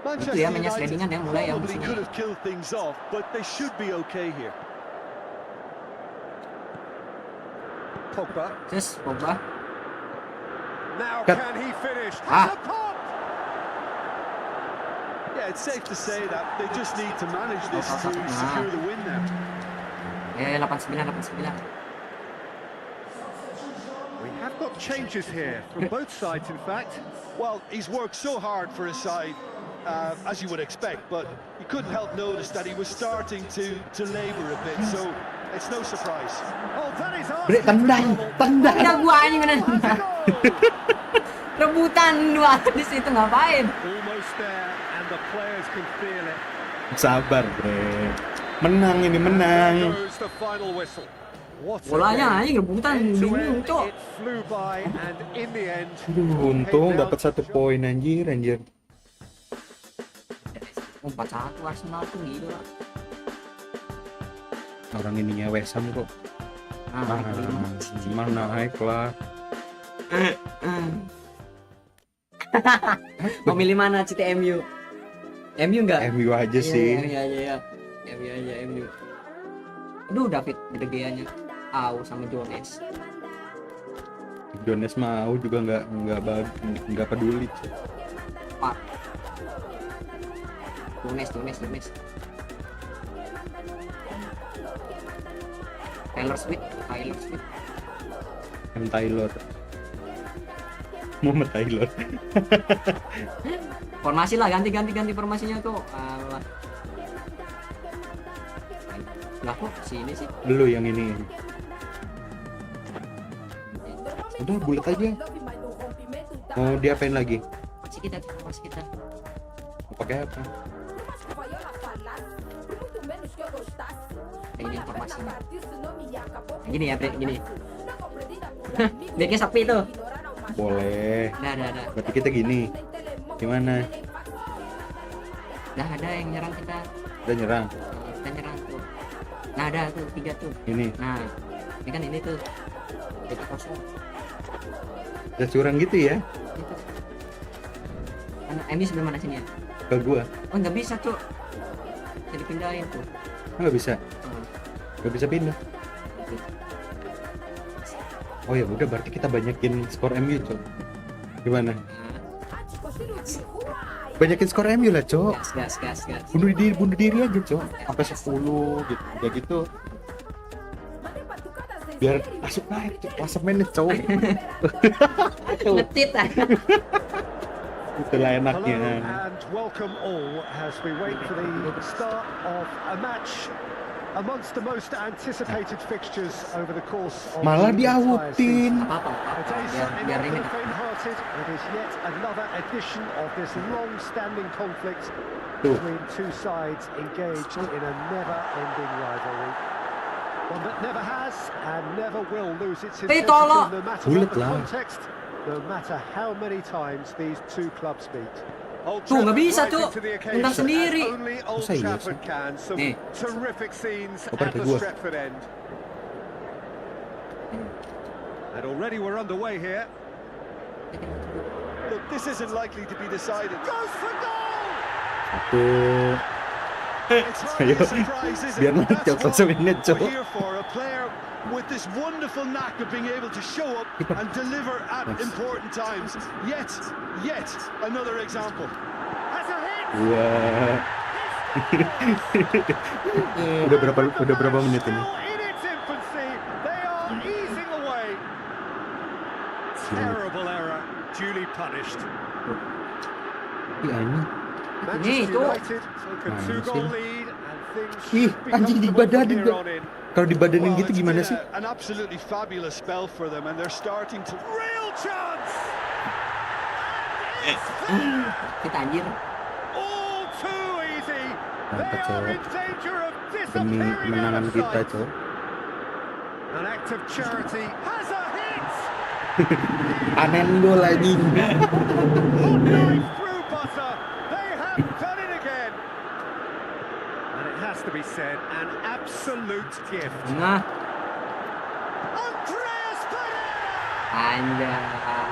Itu ya mainnya slidingan yang mulai yang probably musuhnya. could have killed things off, but they should be okay here. Pogba. Terus Bola. Now Cut. can he finish? Ah. Has a pop! Yeah, it's safe to say that they just need to manage this to Nah. secure the win now. 89. We have got changes here from both sides, in fact. Well, he's worked so hard for his side, as you would expect, but you couldn't help notice that he was starting to labour a bit, so it's no surprise. Oh, that is Bre, tendang. Udah gua anjing mana. Rebutan dua di situ ngapain? Almost there, and the players can feel it. Sabar, Bre. Menang ini, menang. Goes the final whistle. What a Bolanya game. anjing rebutan End to bingung, end, Cok. it flew by, and in the end, Untung dapat 1 poin anjir. 4-1 Arsenal tuh gila. Orang ininya Wesam kok. Nah, Mana naik lah. mau milih mana CTMU? MU enggak? MU aja sih. Iya. MU aja, MU. Aduh, David gede-gedeannya. Au sama Jones. Jones mau juga nggak peduli. Pak. Jones. Taylor Swift. Taylor. Muhammad Taylor. Formasi lah, ganti formasinya tuh. Alah. Lah kok sini sih? Lu yang ini. Udah bulat aja. Mau diapain lagi? Formasi kita. Mau pakai apa? Ini informasinya. Gini ya, Bre, gini. Bikin sepi tuh. Boleh. Dah. Berarti kita gini. Gimana? Dah ada yang nyerang kita. Udah nyerang. Kita nyerang tuh. Nah, ada tuh 3 tuh. Ini. Nah, ini kan ini tuh. Kita kosong. Udah curang gitu ya? Gitu. Kan MU sebelah mana sini ya? Ke gua. Oh, nggak bisa, Cuk. Jadi pindahin tuh. Nggak bisa. Oh. Nggak bisa pindah. Oh ya udah berarti kita banyakin skor MU, Cok. Gimana? Nah, Banyakin skor MU lah, Cok. gas. Bunuh diri aja, Cok. Sampai 10 gitu. Udah gitu. Biar masuk naik, Cok. Klasemennya, Cok. Ngetit aja. Itulah hello enaknya. and welcome all as we wait for the start of a match amongst the most anticipated fixtures over the course of Malah the entire diautin. season. Apa? A day certainly Biar not ini. for the faint-hearted. It is yet another edition of this long-standing conflict Tuh. between two sides engaged in a never-ending rivalry. One that never has and never will lose its intensity, tolong. no matter Bulat what the lah. context, no matter how many times these two clubs meet. Old Tuh, nggak Trafford bisa, rising Cuk. to the occasion, Tendang sendiri. as only Old Masa iya Trafford can. Some Nih. terrific scenes Apa at kata the gua? Stretford end. And already we're underway here. Look, this isn't likely to be decided. Goes for goal! Tuh. It's hardly Ayo. a surprise, is Biar it? lancar That's what klasemennya, Cok. we're here for, a player with this wonderful knack of being able to show up and deliver at important times. Yet another example. Has a hit! Wah. Udah berapa menit ini? Still in its infancy, they are easing away. Terrible error, duly punished. Ih, anjing. Nih, Manchester Cuk. United take a Mana two-goal sih? lead and things Ih, should be anjing comfortable from dibadanin, here Cok. on in. Kalau dibadanin gitu it's gimana been sih? an absolutely fabulous spell for them, and they're starting to. Real chance! Kita anjir. All too easy. Mantap, They are Cok. in danger of Demi disappearing out kemenangan of kita, sight. Cok. An act of charity has a hit. Panen gol lagi. Hot knife through butter. They have done it again. And it has to be said, an absolute gift. Nah, Andreas Pereira! anjay.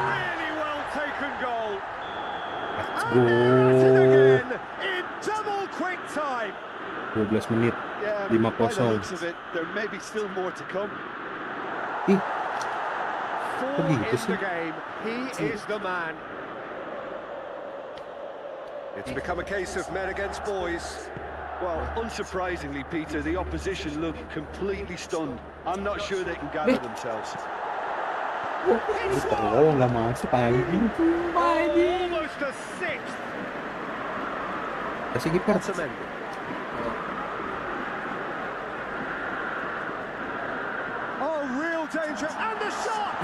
Really well taken goal. Let's And there it is go. again in double quick time. 12 menit. Yeah, 5-0. by the looks of it, there may be still more to come. Ih, Four gitu in sih? the game. He is the man. It's become a case of men against boys. Well, unsurprisingly, Peter, the opposition look completely stunned. I'm not sure they can gather themselves. It's oh nggak masuk anjing. almost a sixth. Kasih kiper. Otamendi. Oh, real danger, and the shot!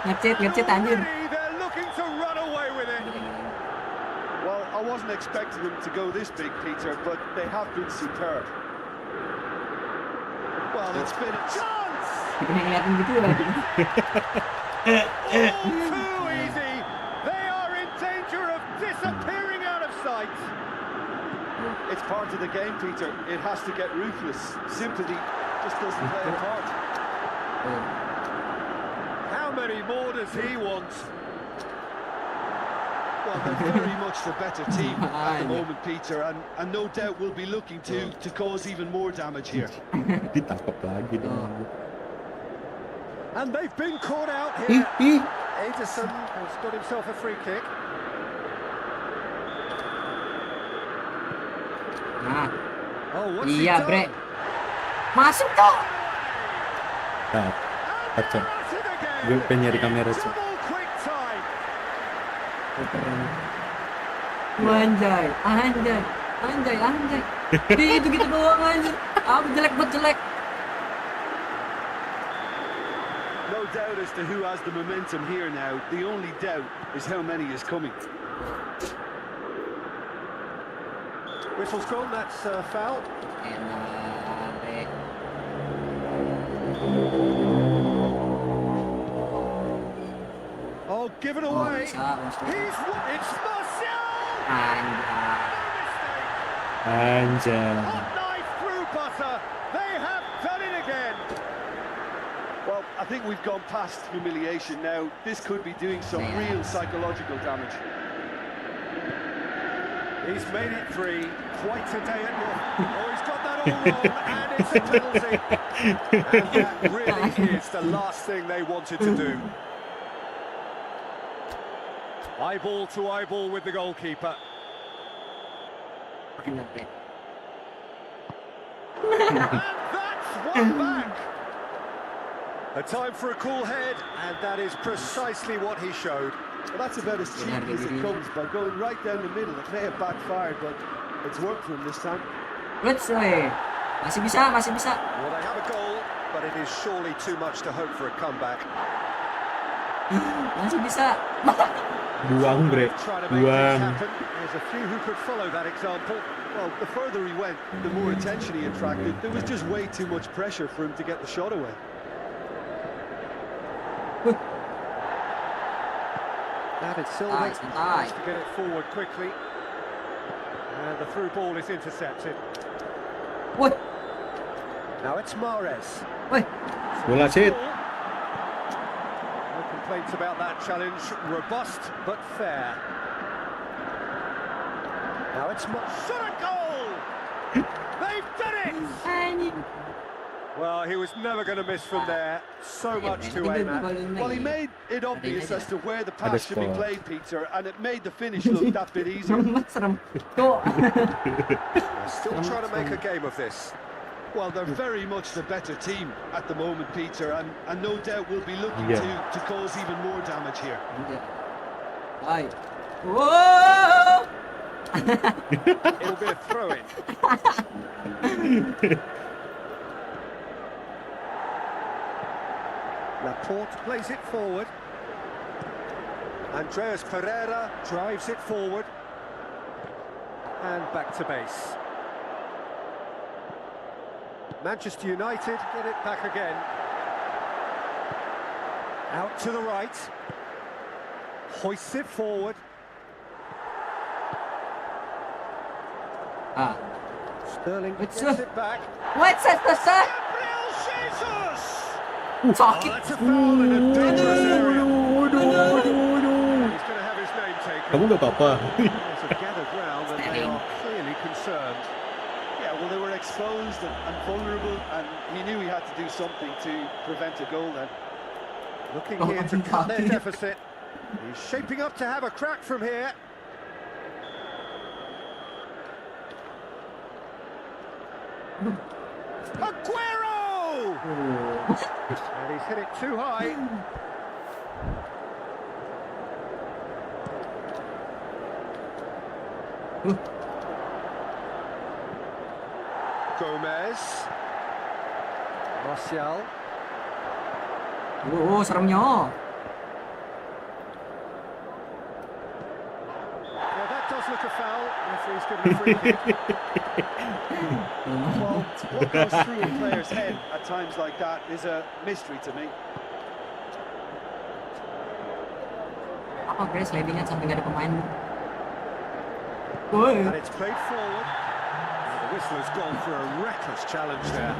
Ngecit anjir. Already they're looking to run away with it. Well, I wasn't expecting them to go this big, Peter, but they have been superb. Well, it's been a Chance! Pengen ngeliatin gitu lagi. All too easy. They are in danger of disappearing out of sight. It's part of the game, Peter. It has to get ruthless. Sympathy just doesn't play a part. How many more does he want? Well, they're very much the better team at the moment, Peter, and no doubt will be looking to cause even more damage here. Ditangkap lagi dong. And they've been caught out Ih, here. ih. Ederson has got himself a free kick. Nah, Oh, what's he iya done? bre. Masuk tuh. Nah, kacau. That's it again. Gue pengen nyari kamera sih. Double quick time. Anjay, anjay, anjay, anjay. Itu gitu doang anjir. Ah, jelek buat jelek. No doubt as to who has the momentum here now. The only doubt is how many is coming. Whistle's gone, that's foul. Enak, bre. Oh, given Oh, away. bisa, masuk. It's Martial! Anjay. Anjay. Hot knife through butter. They have done it again. Well, I think we've gone past humiliation now. This could be doing some real psychological damage. He's made it three. Quite a day at work. Oh, he's got that all wrong, and it's a penalty. And that really is the last thing they wanted to do. Eyeball to eyeball with the goalkeeper. Enak, bre. And that's one back. A time for a cool head, and that is precisely what he showed. Well, that's about as cheeky as it comes by going right down the middle. It may have backfired, but it's worked for him this time. Let's say. Masih bisa, masih bisa. Well, they have a goal, but it is surely too much to hope for a comeback. Masih bisa. Buang bre. Trying to make things Buang. happen. There's a few who could follow that example. Well, the further he went, the more attention he attracted. There was just way too much pressure for him to get the shot away. David Silva Nice, nice. has to get it forward quickly. And the through ball is intercepted. Woi, Now it's Mahrez. woi. Bola sit. No complaints about that challenge. Robust but fair. Now it's shot a goal! They've done it! Anjing. Well, he was never going to miss from there. So much to aim at. Well, he made it obvious as to where the Ada pass should be skor. played, Peter, and it made the finish look that bit easier. Serem banget, serem. Tuh. They're still trying to make a game of this. Well, they're very much the better team at the moment, Peter, and no doubt will be looking Yeah. to cause even more damage here. Hai. Wow. It'll be a throw-in. Laporte plays it forward. Andreas Pereira drives it forward. And back to base. Manchester United get it back again. Out to the right. Hoists it forward. Ah. Sterling What's gets up? it back. What's that? Gabriel Jesus! Oh, Sakit. that's a foul in a dangerous area. He's going to have his name taken. Kamu nggak apa-apa? It's a gathered round and they are clearly concerned. Yeah, well, they were exposed and vulnerable, and he knew he had to do something to prevent a goal then. Looking here to cut their deficit. He's shaping up to have a crack from here. Aguero! And he's hit it too high. Gomez. Martial. Oh, seremnya. Yeah, that does look a foul. Referee's given a free kick. Well, what goes through a player's head at times like that is a mystery to me. Apa guys, slidingnya sampai nggak ada pemain. Woi. And it's played forward. And the whistle has gone for a reckless challenge there.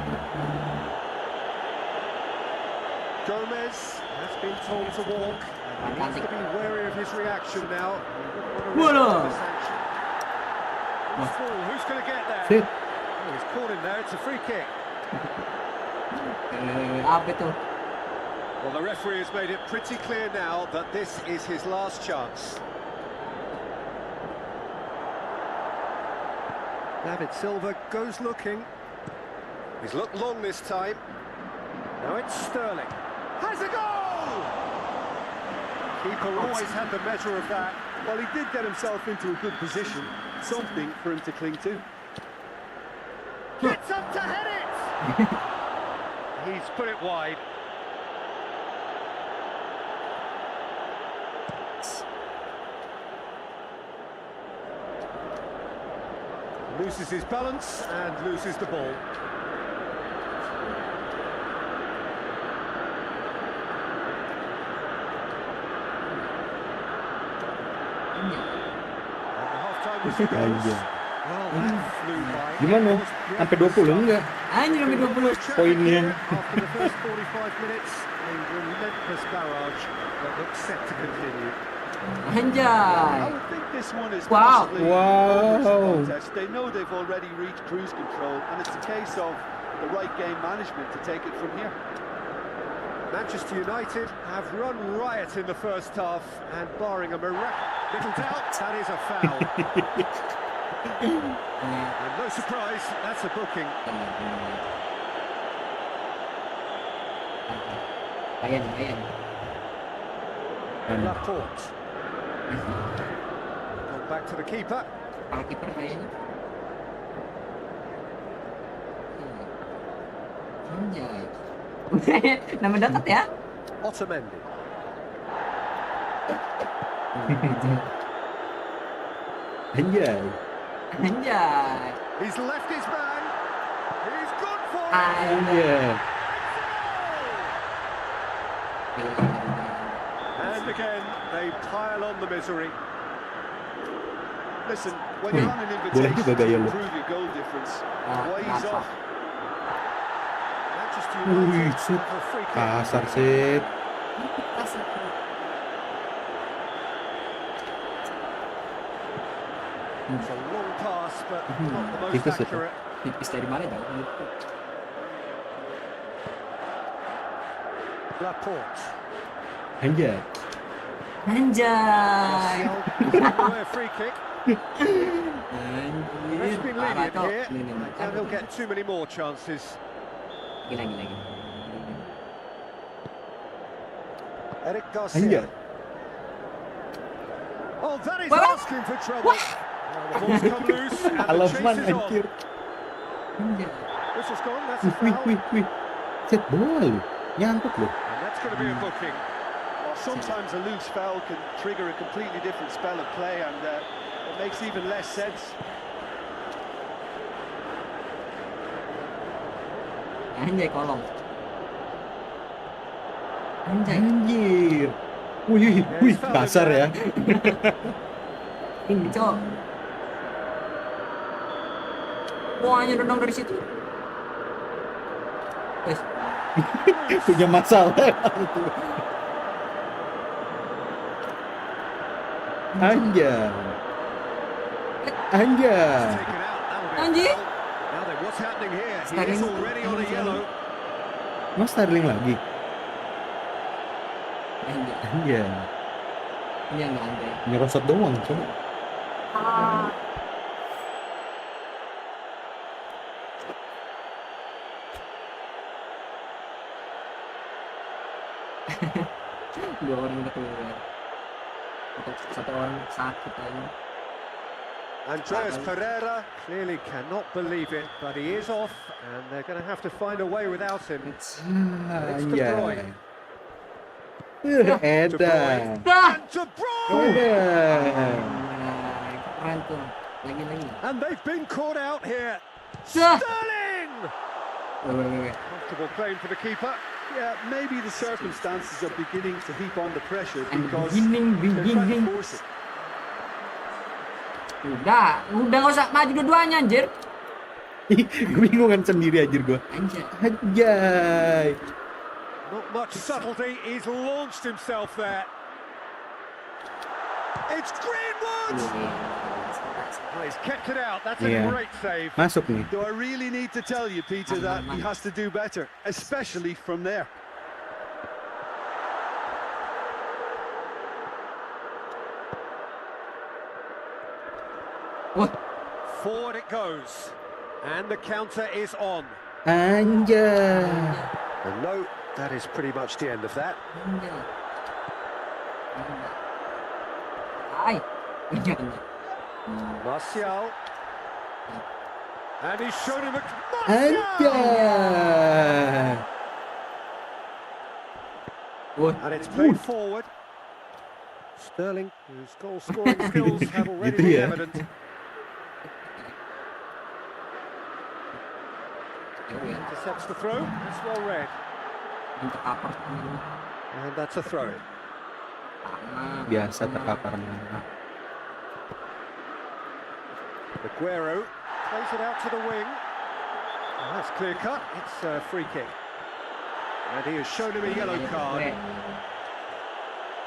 Gomez has been told to walk. And he needs to be wary of his reaction now. Bola. Who's going to get there? Sit. Oh, he's caught in there. It's a free kick. Apa itu? Well, the referee has made it pretty clear now that this is his last chance. David Silva goes looking. He's looked long this time. Now it's Sterling. Has a goal! Keeper always had the measure of that. Well, he did get himself into a good position, something for him to cling to. Gets up to head it! He's put it wide. Loses his balance and loses the ball. And the half-time whistle goes. Anjir. Well, that flew by. Gimana? Sampai 20 enggak? Anjir, sampai 20. Poinnya. After the first 45 minutes, a relentless barrage that looks set to continue. I Anjay. would think this one is Wow. possibly Wow. over the contest. They know they've already reached cruise control, and it's a case of the right game management to take it from here. Manchester United have run riot in the first half, and barring a little doubt, that is a foul. And no surprise, that's a booking. Lumayan. Laporte. Gone back to the keeper. Kalau kiper kayaknya. Anjay. Nama dekat ya? Otamendi. Anjay. Anjay. He's left his man. He's good for it. Anjay. And again, they pile on the misery. Listen, when you're on an Boleh invitation juga to gaya lu. improve your goal difference, why he's Masa. off? Manchester Wih, United sip. have a free kick. Kasar sip. It's a long pass, but not the most Tipis itu. accurate. Tipis dari mana dah? Laporte. Anjay. Anjay. Martial, away a free kick. Anjir. That's been Parah lenient tuh. here, Ini. and he'll get too many more chances. Gila. Eric Garcia. Anjay. Oh, that is What? asking for trouble. Well, the ball's come loose, and the Alaman chase is anjir. on. Anjay. Whistle's gone, that's a Wih, foul. wih. Set bola lu. Nyangkut lu. And that's going to be a booking. Well, sometimes a loose foul can trigger a completely different spell of play, and it makes even less sense. Anjay kolong. Anjay. Anjir. Wih, kasar ya. Ini cok. Semuanya dendam dari situ. Punya masalah. Anjir. Anjir. Anjir. Now then, what's happening here? He Sterling. is already on a yellow. Mas Sterling lagi. Anjay. Anjir. Ini yang nggak anjay. Nyerosot doang, coba. Dua orang udah keluar. Satu orang sakit aja. Andreas Pereira clearly cannot believe it, but he is off, and they're going to have to find a way without him. Anjir. Edan. Dah. And De Bruyne! Edan. Keren tuh. Lagi. And they've been caught out here. Dah. Sterling! Wait. Comfortable claim for the keeper. Yeah, maybe the circumstances are beginning to heap on the pressure And because they're trying beginning. to force it. Udah nggak usah maju dua-duanya anjir. Gue bingung kan sendiri anjir gue. Anjir. Anjay. Not much subtlety, he's launched himself there. It's Greenwood! Oh, he's kept it out, that's a Yeah. great save. Masuk nih. Do I really need to tell you, Peter, that he has to do better, especially from there? Wah, Forward it goes. And the counter is on. Anjay. And no, that is pretty much the end of that. anjir. Hai. Anjir. Martial. And he's shown him a... Martial! Anjay. Wah, And it's played forward. Sterling, whose goal-scoring skills have already Gitu been ya. evident. Intercepts the throw. It's well read. terkapar. And that's a throw. Biasa terkapar mana. Aguero plays it out to the wing. And that's clear cut. It's a free kick. And he has shown him a yellow card.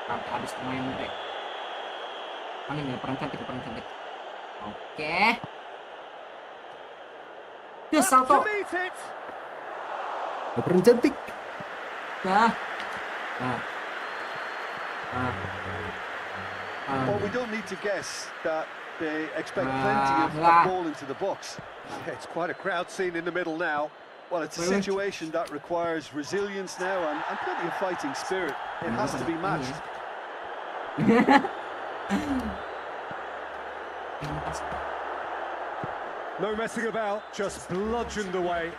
Habis main back. Mana nih peran cantik. Oke. Terus Up salto. to meet it. Operan cantik. Dah. Well, we don't need to guess that they expect plenty of ball into the box. It's quite a crowd scene in the middle now. Well, it's a situation that requires resilience now and plenty of fighting spirit. It has to be matched. No messing about, just bludgeoned away.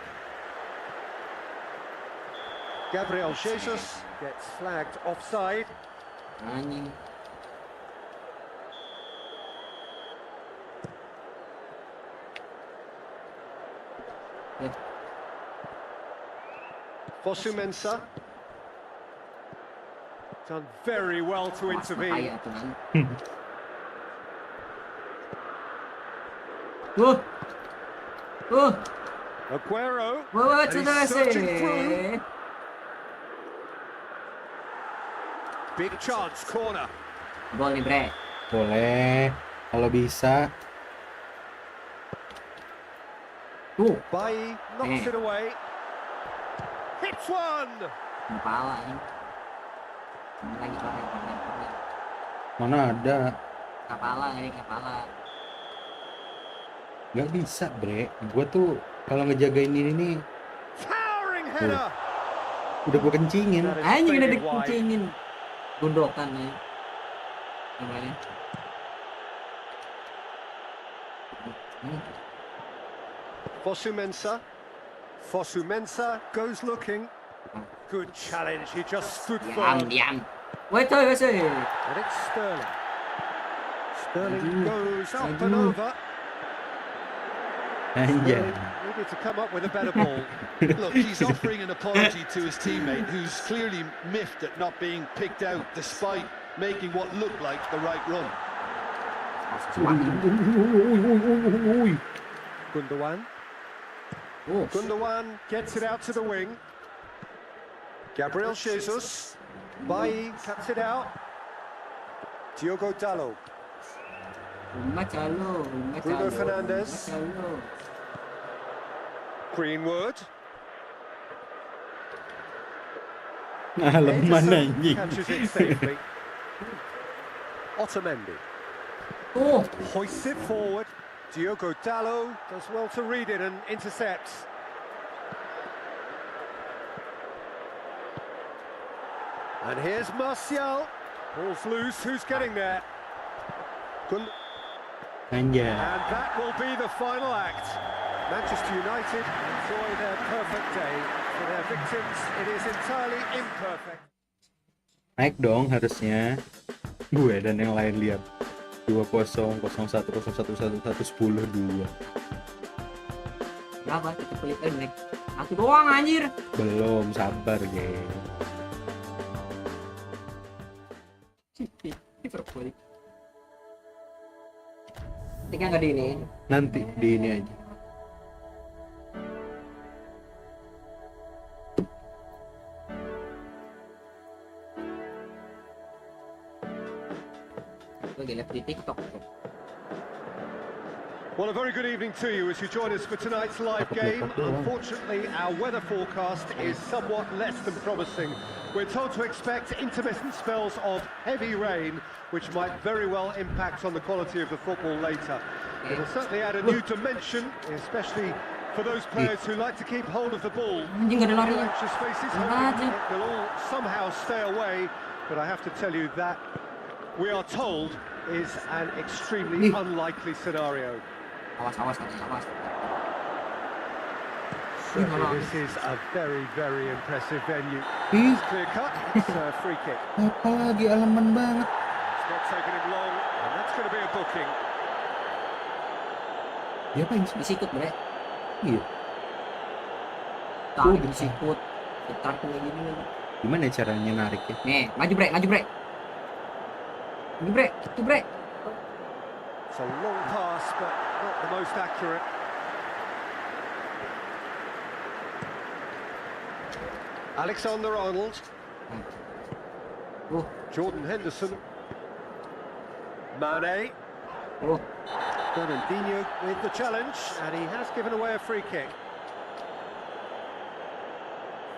Gabriel Jesus gets flagged offside. Anjing. Fosu-Mensah. Done very well to intervene. Bahaya tuh kan. Aguero. Wah, And he's sudah searching sih. through. Big chance, corner. Gol nih, Bre. Boleh. Kalau bisa. Tuh, Bailly knocks it away. Hits one. kepala ini. Lagi corner. Mana ada. Kepala. Nggak bisa, Bre. Gue tuh kalau ngejagain ini nih Towering header. udah gue kencingin. That is Anjing udah faded wide. dikucingin. Gundokan nih. Gimana? Fosu-Mensah goes looking. Good challenge. He just stood firm. Diam. Wait, wait. And it's Sterling. Sterling goes up and over. Anjay. Sterling Needed to come up with a better ball. Look, he's offering an apology to his teammate, who's clearly miffed at not being picked out despite making what looked like the right run. Gundogan. Oh, Gundogan gets it out to the wing. Gabriel Jesus. Bailly cuts it out. Diogo Dalot. Bruno Fernandes. Greenwood. Alaman anjing. Catches it safely. Otamendi. oh, Hoists it forward. Diogo Dalot does well to read it and intercepts. And here's Martial. Ball's loose. Who's getting there? Anjay. And that will be the final act. Manchester United enjoy their perfect day. For their victims, it is entirely imperfect. Naik dong harusnya. Gue dan yang lain lihat. 2-0, 0-1, 0-1, 1-1, 10-2. berapa? Kita pelit naik. Satu doang anjir. Belum, sabar, geng. Diperkulik. Tinggal nggak di ini. Nanti di ini aja. Lagi live di TikTok. Well, a very good evening to you as you join us for tonight's live game. Unfortunately, our weather forecast is somewhat less than promising. We're told to expect intermittent spells of heavy rain, which might very well impact on the quality of the football later. It'll certainly add a new dimension, especially for those players who like to keep hold of the ball. Anjing nggak ada lari. Anxious faces hoping it will all somehow stay away, but I have to tell you that we are told is an extremely unlikely scenario. Awas. Certainly this is a very, very impressive venue. Ih, Clear cut, it's a free kick. apa lagi alaman banget. It's not taking him long, and that's going to be a booking. Dia apa ini? Disikut bre. Iya. Tadi disikut. Ditarik kayak gini lagi. Gimana caranya nariknya? Nih, maju bre. Ini bre, itu bre. It's a long pass, but not the most accurate. Alexander-Arnold. Oh, Jordan Henderson. Mane. oh. Fernandinho with the challenge, and he has given away a free kick.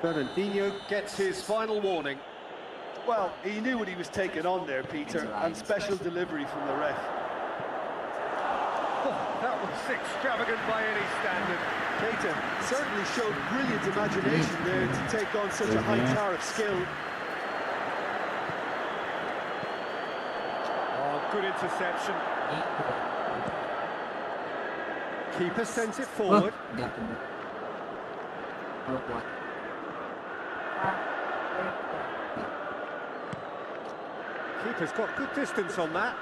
Fernandinho gets his final warning. Well, he knew what he was taking on there, Peter, and special delivery from the ref. Oh, that was extravagant by any standard. Keita certainly showed brilliant imagination there to take on such a high tower of skill. Oh, good interception. Keeper sends it forward. Jatuh. Kalau kuat. Keeper's got good distance on that.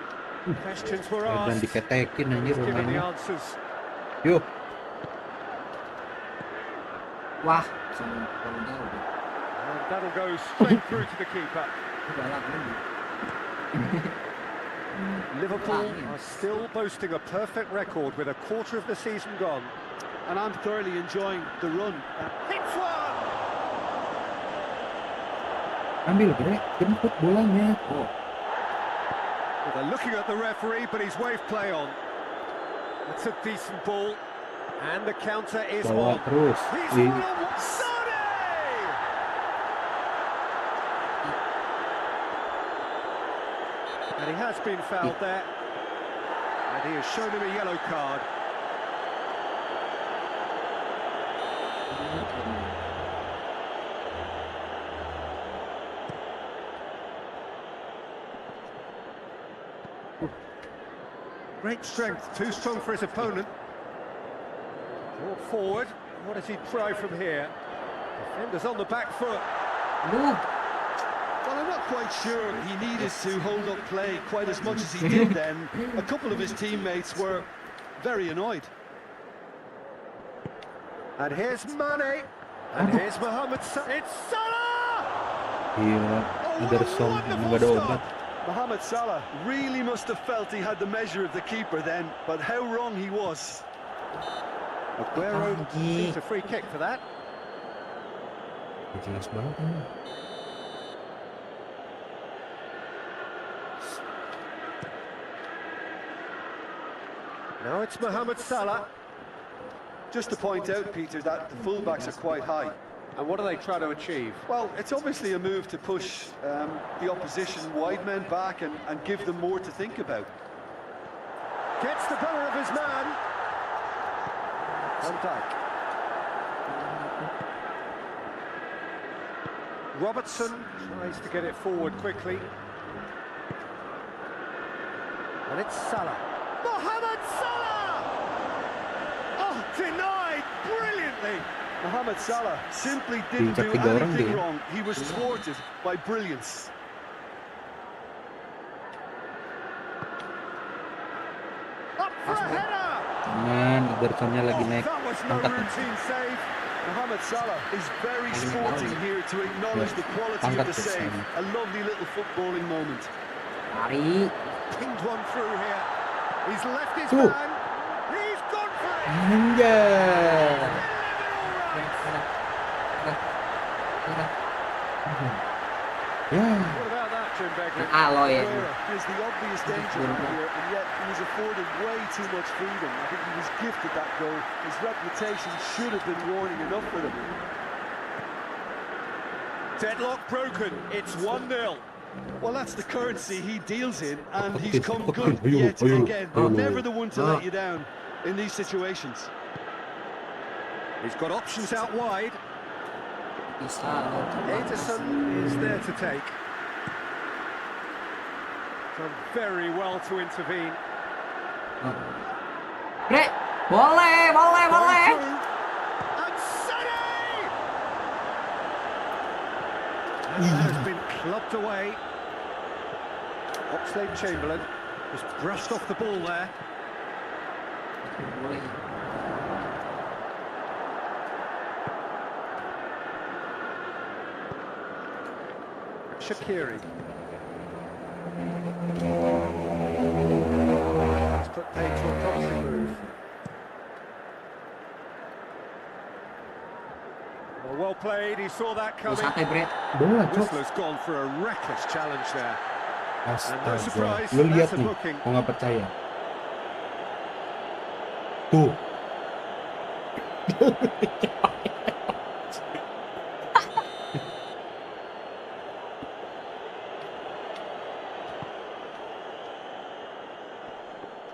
Questions were Dan asked. diketekin anjir He's given the pemainnya. answers. Yuk. Wah, sama kalau jauh deh. And that'll go straight through to the keeper. Udah lah ini. Liverpool are still boasting a perfect record with a quarter of the season gone. And I'm thoroughly enjoying the run. Hits one! Ambil bre, jemput bolanya. Oh, Well, they're looking at the referee, but he's waved play on. That's a decent ball. And the counter is Bawa on. terus. He's Ih, one on one. Sane! And he has been fouled there. And he has shown him a yellow card. Great strength, too strong for his opponent. Brought forward. What does he try from here? Defenders on the back foot. aduh. Well, I'm not quite sure he needed to hold up play quite as much as he did then. A couple of his teammates were very annoyed. And here's Mane. And here's Mohamed Salah. It's Salah! Gila, Ederson nggak ada obat. Mohamed Salah really must have felt he had the measure of the keeper then, but how wrong he was. Aguero needs a free kick for that. Jelas banget. Now it's Mohamed Salah. Just to point out, Peter, that the fullbacks are quite high. And what do they try to achieve? Well, it's obviously a move to push the opposition wide men back and give them more to think about. Gets the better of his man. Van Dijk. Robertson tries to get it forward quickly. And it's Salah. Mohamed Salah! Oh, denied brilliantly. Mohamed Salah simply didn't do Tiga orang anything dia. wrong. He was thwarted by brilliance. Up for a header! Man, Edersonnya lagi Oh, naik that was no pangkat. routine save. Mohamed Salah is very sporting here to acknowledge the quality of the save. A lovely little footballing moment. Lari. Pinged one through here. He's left his Tuh. man. He's gone for it. Anjay. Ya, What about that, Jim Begley? Aloy ya. Aguero is the obvious danger here, and yet he was afforded way too much freedom. I think he was gifted that goal. His reputation should have been warning enough for him. Deadlock broken. It's 1-0. Well, that's the currency he deals in, and he's come Ataupun. good yet Ayo. again. Never the one to let you down in these situations. He's got options out wide. Bisa. Ederson is there to take. Done very well to intervene. Bre, boleh. Going through. And Sané! And that has been clubbed away. Oxlade-Chamberlain just brushed off the ball there. Boleh. Shaqiri. He's put paid to a promising move. Well played, he saw that coming. Santai, Bre. bola cok. Whistler's gone for a reckless challenge there. Astaga. surprise, Lu lihat that's a nih, booking. kok nggak percaya. Tuh.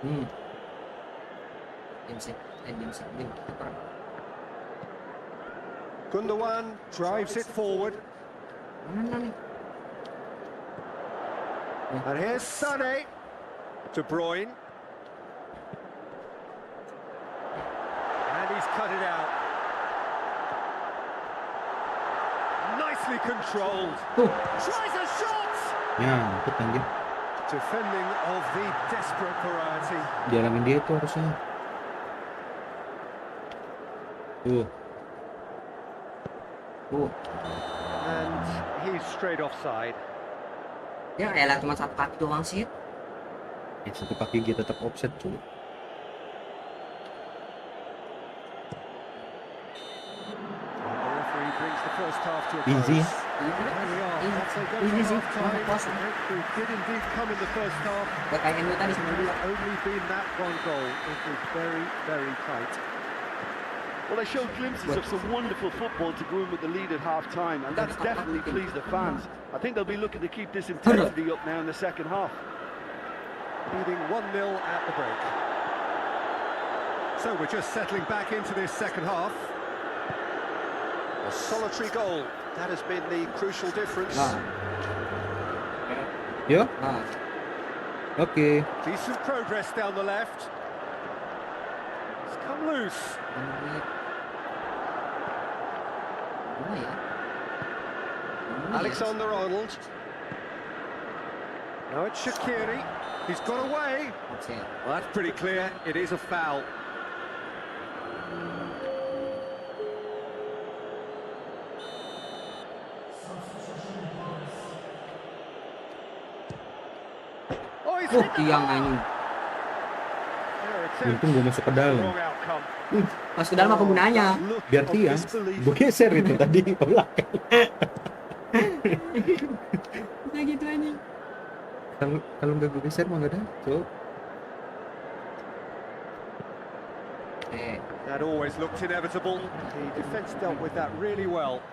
Dim. Gundogan drives it forward. Mana nih? And here's Sané. De Bruyne. And he's cut it out. Nicely controlled. Tuh. Tries a shot. Nyangkut anjir. Defending of the desperate variety. Dialangin dia itu harusnya. Tuh. And he's straight offside. Ya elah cuma satu kaki doang sih. Satu kaki dia tetap offset cuy. The referee brings the first half to a close. Easy. There we are. That's a good Easy sih, half cuma time. kosong. We did indeed come in the first half. Gak kayak MU tadi 9-2. Only been that one goal. It was very, very tight. Well, they showed glimpses of some wonderful football to go in with the lead at half-time, and that's definitely pleased the fans. I think they'll be looking to keep this intensity up now in the second half. Leading 1-0 at the break. So we're just settling back into this second half. A solitary goal. That has been the crucial difference. Yo, Nah, oke. Decent progress down the left. It's come loose. menit. Gimana ya? Alexander-Arnold. Now it's Shaqiri. He's got away. Offside. Well, that's pretty clear. It is a foul. Oh, he's hit the Tiang bar. anjing. Their attempt, Untung gue masuk ke dalam. wrong outcome. Pas ke dalam apa gunanya? Look Biar of tiang. disbelief. Gue geser itu tadi ke belakang. Nah gitu anjing. Kalau nggak gue geser mah nggak dapet. That always looked inevitable. The defence dealt with that really well.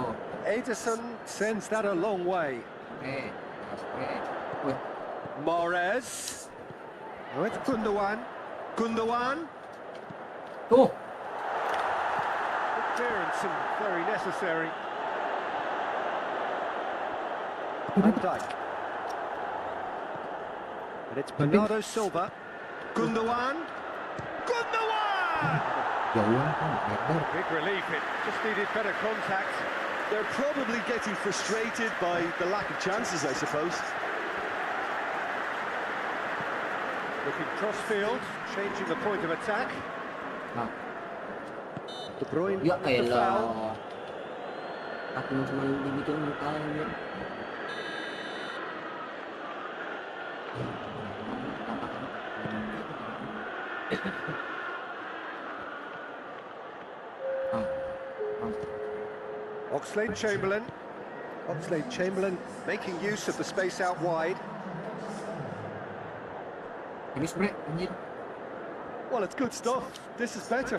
Oh. Ederson sends that a long way. Wih. Mahrez. Oh, it's Gundogan. Gundogan. Tuh. Good clearance and very necessary. Van Dijk. And it's Bernardo Silva. Gundogan. Gundogan! Jauh kan, Big relief, it just needed better contact. They're probably getting frustrated by the lack of chances, I suppose. Looking cross-field, changing the point of attack. Nah. De Bruyne Ya with the foul. elah. Aku cuma dibikin muka aja. Oxlade-Chamberlain. Oxlade-Chamberlain making use of the space out wide. Ini sebenernya anjir. Well, it's good stuff. This is better.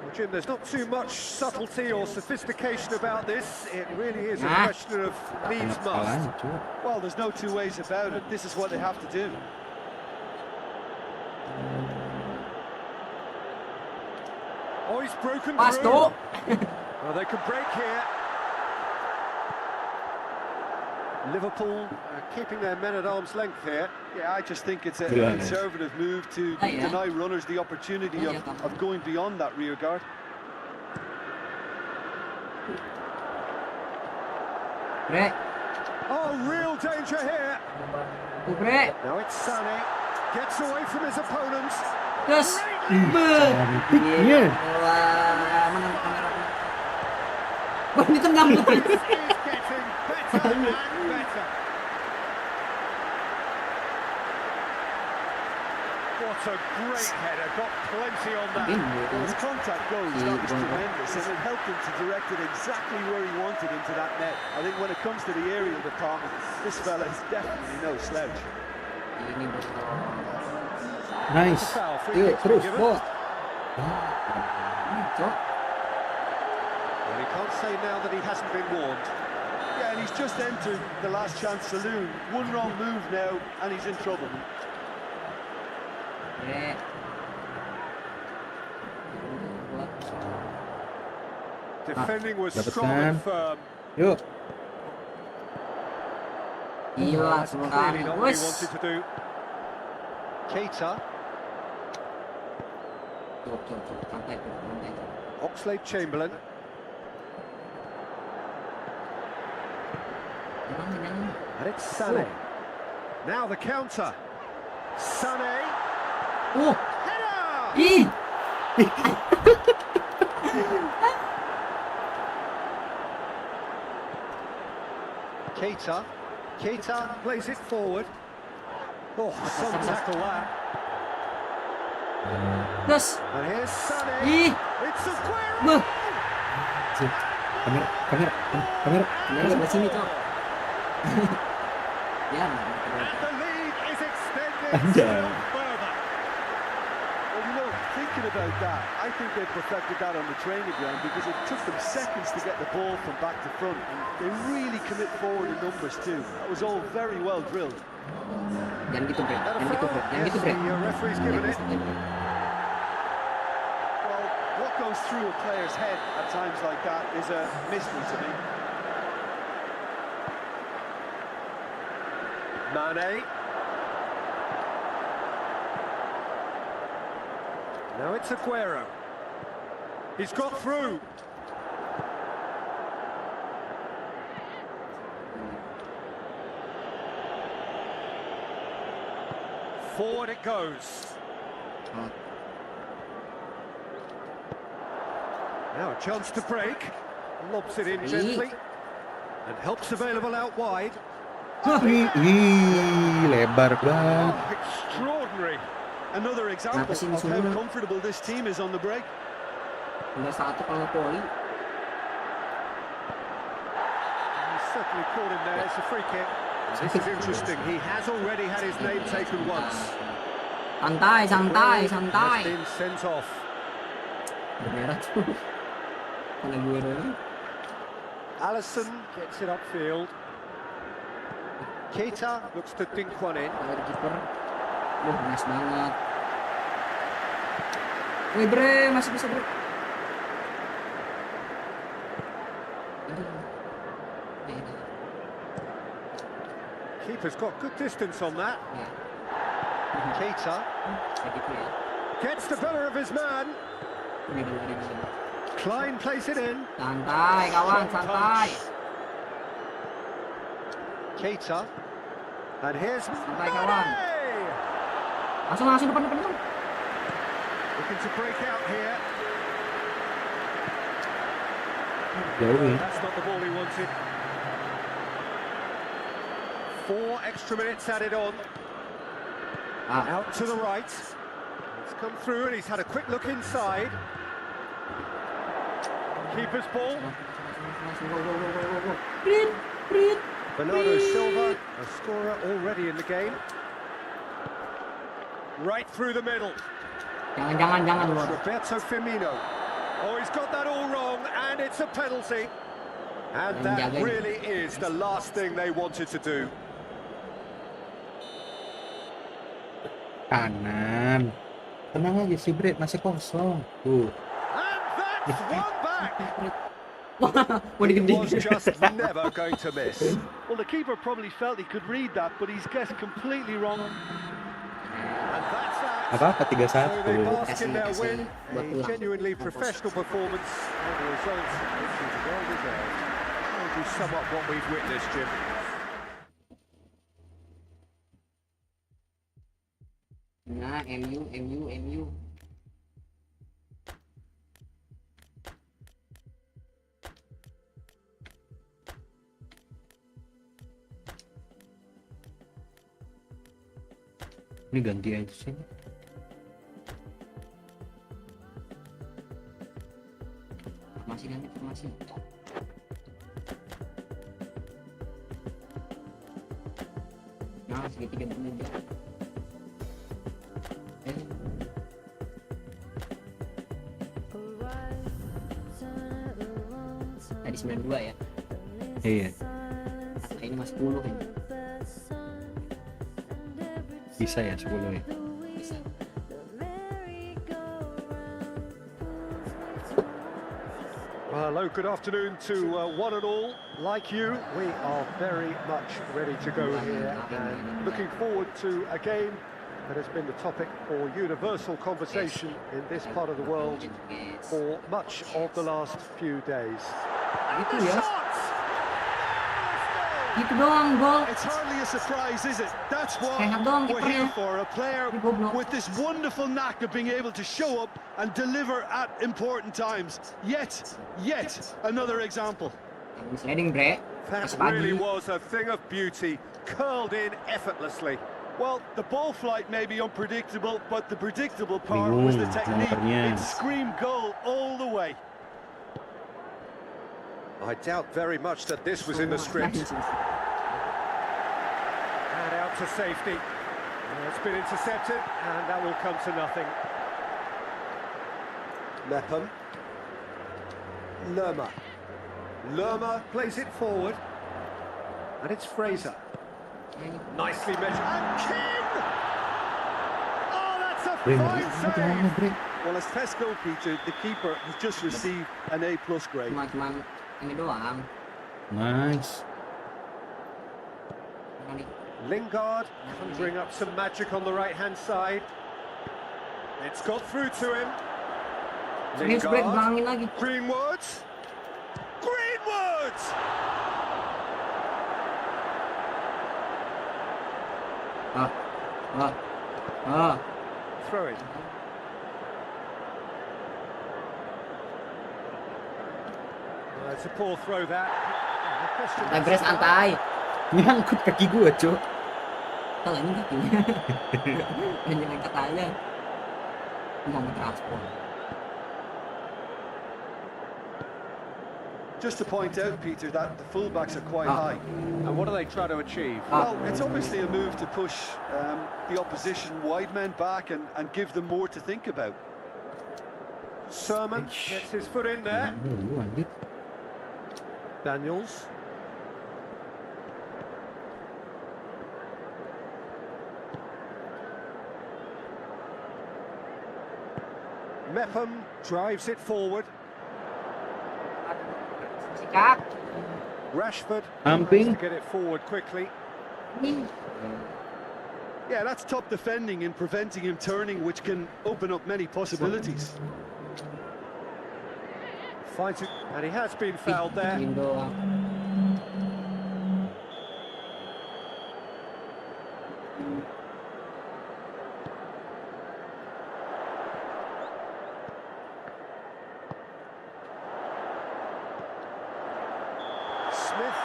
Well, Jim, there's not too much subtlety or sophistication about this. It really is a Ah. question of needs must. Apalanya cuy. Well, there's no two ways about it. This is what they have to do. Oh, he's broken Pas through. tuh. Well, they can break here. Liverpool keeping their men at arm's length here. Yeah, I just think it's a Yeah. conservative move to Oh, yeah. deny runners the opportunity Oh, yeah, of going beyond that rear guard. Bre. Oh, real danger here. Tuh bre. Now it's Sané. Gets away from his opponents. Terus. Cantiknya. Wah, mana kamera? Wah, ini tendang tuh. Is getting better and better. What a great header. Got plenty on that. As contact goes, that was tremendous, and it helped him to direct it exactly where he wanted into that net. I think when it comes to the aerial department, this fella is definitely no slouch. Ini bro. Nice. Foul, free Yuk kick's been terus given. bos. Cok. Well, he can't say now that he hasn't been warned. Yeah, and he's just entered the last chance saloon. One wrong move now, and he's in trouble. Bre. Defending was Dapat strong kan? and firm. Yuk. Gila That's sekali. clearly not what he Wes. wanted to do. Keita, Tuh, santai tuh, santai. Oxlade-Chamberlain. Jangan. And it's Sané. Now the counter. Sané. Header! Ih. Keita. Keita plays it forward. Oh, some tackle that. Terus. And here's Sané. Ih. It's Aguero! Beuh. Sip. Kamera. Ini sebelah sini, Cok. Ya, And the lead is extended Anjay. still further. Well, you know, thinking about that, I think they perfected that on the training ground because it took them seconds to get the ball from back to front, and they really commit forward in numbers too. That was all very well drilled. Jangan gitu, Bre. That a Jangan gitu, foul? Bre. Jangan Yes, gitu, Bre. the referee's given it. Well, what goes through a player's head at times like that is a mystery to me. Mane. Now it's Aguero. He's got through. Forward it goes. Now a chance to break. Lobs it in gently. And helps available out wide. Wih, lebar banget. Oh, extraordinary. Another example sih of how disuruh? comfortable this team is on the break. Tinggal satu kalau poli. He's certainly caught him there. It's a free kick. This is interesting. He has already had his name taken once. Santai, santai, Has santai. been sent off. Udah merah tuh. Karena gue dulu. Allison gets it upfield. Keita looks to dink one in. Dari kiper. Nice banget. Wih bre, masih bisa bre. Keeper's got good distance on that. Ya, Keita segitu ya. gets the better of his man. Ini dulu. Klein plays it in. Santai kawan, santai. Keita. And here's Santai kawan. Mane. Langsung depan. Looking to break out here. Jauh ya. That's not the ball he wanted. 4 extra minutes added on. Out to the right. It's come through and he's had a quick look inside. Keeper's ball. Go. Prit. Bernardo Silva, a scorer already in the game. Right through the middle. Jangan luar. Roberto Firmino. Oh, he's got that all wrong, and it's a penalty. And that really is the last thing they wanted to do. Kanan. Tenang aja sih, Bre, masih kosong. Tuh. And that's one back. Mau He digede. was just never going to miss. Well, the keeper probably felt he could read that, but he's guessed completely wrong. And that's that. Apa? So they 3-1. bask in their win. Buat A pulang. genuinely professional performance. And the result is well deserved. Maybe somewhat what we've witnessed, Jim. Nah, MU. Ini ganti aja sih. Informasi. Nah, segitiga bermuda. Tadi 92 ya. Iya, Nah, ini mas 10 kan. bisa ya 10 ya. Bisa. Well, hello, good afternoon to one and all. Like you, we are very much ready to go here and looking forward to a game that has been the topic for universal conversation in this part of the world for much of the last few days. Itu ya. Itu doang gol. It's hardly a surprise, is it? That's what Sehat doang we're here kipernya. for. A player Ini goblok. with this wonderful knack of being able to show up and deliver at important times. Yet another example. Sliding bre. That Masih pagi. really was a thing of beauty, curled in effortlessly. Well, the ball flight may be unpredictable, but the predictable part was the technique. nomornya. It screamed goal all the way. I doubt very much that this was in the script. And out to safety. It's been intercepted, and that will come to nothing. Mepham. Lerma plays it forward. And it's Fraser. Nicely measured. And Kim! Oh, that's a Bre, fine mana save! Bre? Well, as test goalkeeper, the keeper has just received an A+ grade. Cuma ini doang. Nice. Lingard conjuring up some magic on the right-hand side. It's got through to him. Serius bre, belakangin lagi. Greenwood! Throw it. Well, it's a poor throw that. The question Santai bre, santai. Nyangkut kaki gua, Cok. Kalau ini kakinya. Hanya angkat aja. Nggak mau transport. Just to point out, Peter, that the fullbacks are quite Ah. high. And what are they trying to achieve? Well, it's obviously a move to push the opposition wide men back and give them more to think about. Sermon gets his foot in there. Lu anjir. Daniels. Mepham drives it forward. Sikat. Rashford Amping. to get it forward quickly. Yeah, that's top defending and preventing him turning, which can open up many possibilities. Finds it, and he has been fouled there. Gituin doang. Smith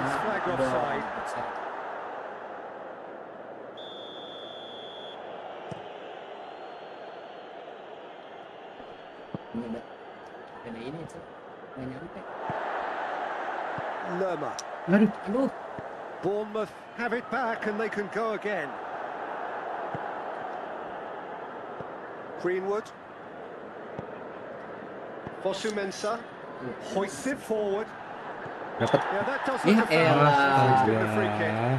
is flagged offside. Ada ini tuh. Nggak nyampe. Lerma. Aduh. Aduh. Bournemouth have it back and they can go again. Greenwood. Fosu-Mensah hoists it forward. Dapat. Yeah, that does Ya look a foul. elah. He's given a free kick. Astaga.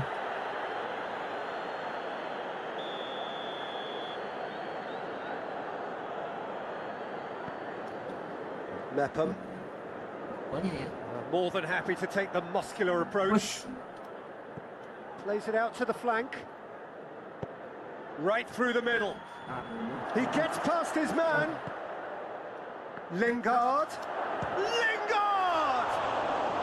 Mepham, Pokoknya ya. more than happy to take the muscular approach. Push. Plays it out to the flank. Right through the middle. He gets past his man. Lingard. Lingard!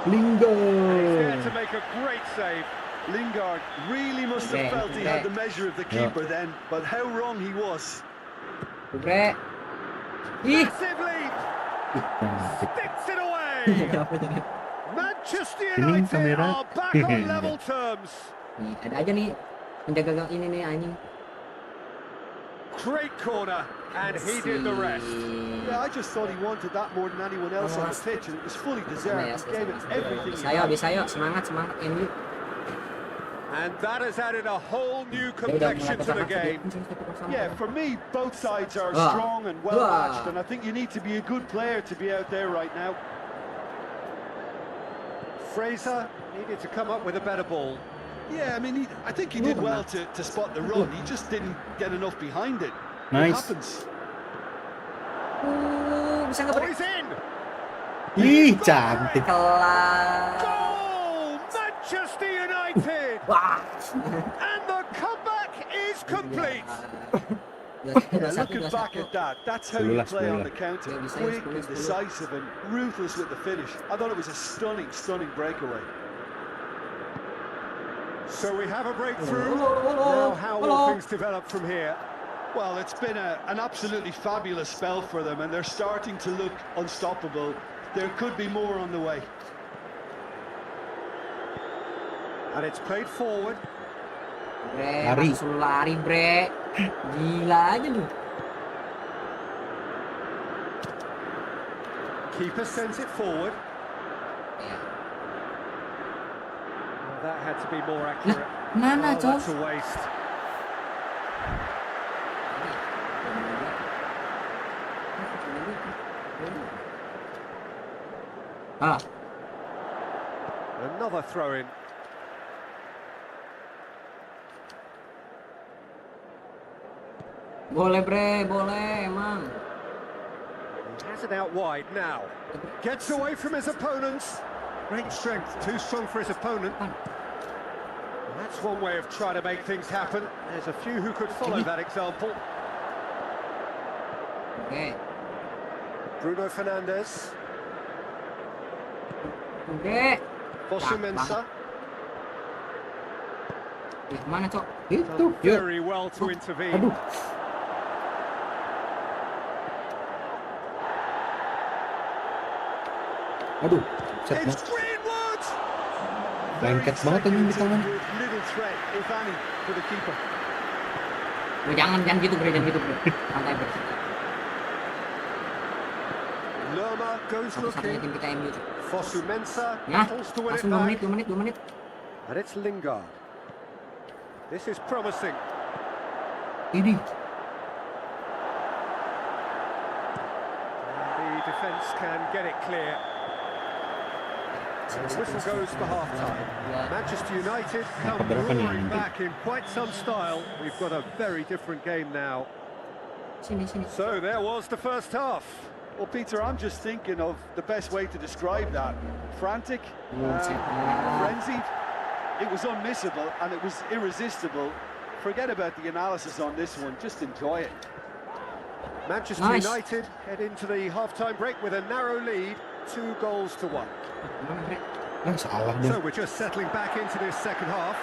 He's there to Lingard. make a great save. Lingard really must have Yeah, felt he had yeah. the measure of the keeper then, but how wrong he was. Bre. Ih. Massive lead. Cantik. Sticks it away. Apa jadi? Manchester Ini United kamera. are back on level terms. Nih, ada aja nih penjaga gang ini nih anjing. Great corner, and he did the rest. Yeah, I just thought he wanted that more than anyone else on the pitch, and it was fully deserved. He gave it everything he Bisa yo, had. bisa yo, semangat semangat MU. And that has added a whole new Dia udah mulai complexion to the kotak-kotak, game. Yeah, for me, both sides are Ah. strong and well Ah. matched, and I think you need to be a good player to be out there right now. Fraser needed to come up with a better ball. Yeah, I mean, I think he did well to spot the run. He just didn't get enough behind it. It Nice. happens. Bisa nggak Oh, bre? he's in! Ih, cantik. Kelar. Goal! Manchester United! Wah. And the comeback is complete! Yeah, looking back at that, that's how you 11, play on 11. the counter. Yeah, we say Quick 11, and decisive and ruthless with the finish. I thought it was a stunning, stunning breakaway. So we have a breakthrough. Hello. Now how will things develop from here? Well, it's been an absolutely fabulous spell for them, and they're starting to look unstoppable. There could be more on the way. And it's played forward. Bre, Lari. langsung lari bre. Gila aja lu. Keeper sends it forward. Ya. Well, that had to be more accurate. Mana, Oh, Cok? that's a waste. Ah, Another throw in. boleh bre, boleh emang. He has it out wide now. Gets away from his opponents. Great strength, too strong for his opponent. That's one way of trying to make things happen. There's a few who could follow that example. Oke, Bruno Fernandes, oke. Fosu-Mensah. Ih, mana cok? Itu. Yuk. Very well to intervene. Aduh. Aduh. Set It's banget. Greenwood! Lengket banget anjing di tangan. Little threat, if any, for the keeper. Bro, jangan gitu bro, jangan gitu bro. Santai bro. Lerma goes Satu-satunya looking. tim kita MU. Fosu Mensah Ya, battles to win it langsung 2 menit, back. 2 menit, 2 menit. And it's Lingard. This is promising. Ini. The defence can get it clear. And the whistle goes for half-time. Manchester United come Berapa nih, roaring Andy? back in quite some style. We've got a very different game now. Sini. So there was the first half. Well, Peter, I'm just thinking of the best way to describe that. Frantic, frenzied. It was unmissable and it was irresistible. Forget about the analysis on this one. Just enjoy it. Manchester Nice. United head into the half-time break with a narrow lead, 2 goals to 1. Gimana bre? Salah So deh. we're just settling back into this second half.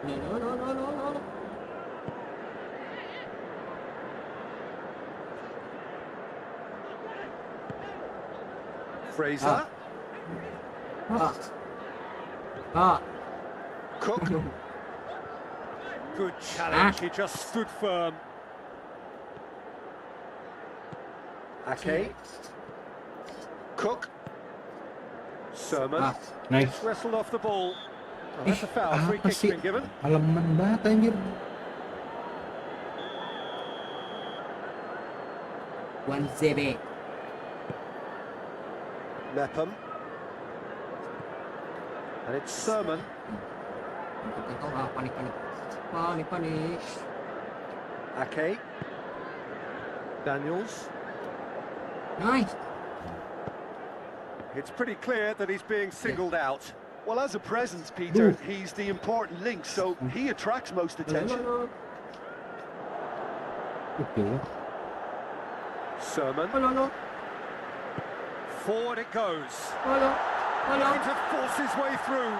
No. Fraser, Ah. Cook. Good challenge, he just stood firm. Ake. Cook. Sermon. Ah. Nice. Wrestled off the ball. Oh, Ih, that's a foul. Free apa kick's sih? been given. Aleman banget anjir. One ZB. Mepham. And it's Sermon. Panik. Ake. Daniels. Nice. It's pretty clear that he's being singled out. Well, as a presence, Peter, Ooh. he's the important link, so he attracts most attention. Betul. Sermon. Halo. Forward it goes. Trying to force his way through.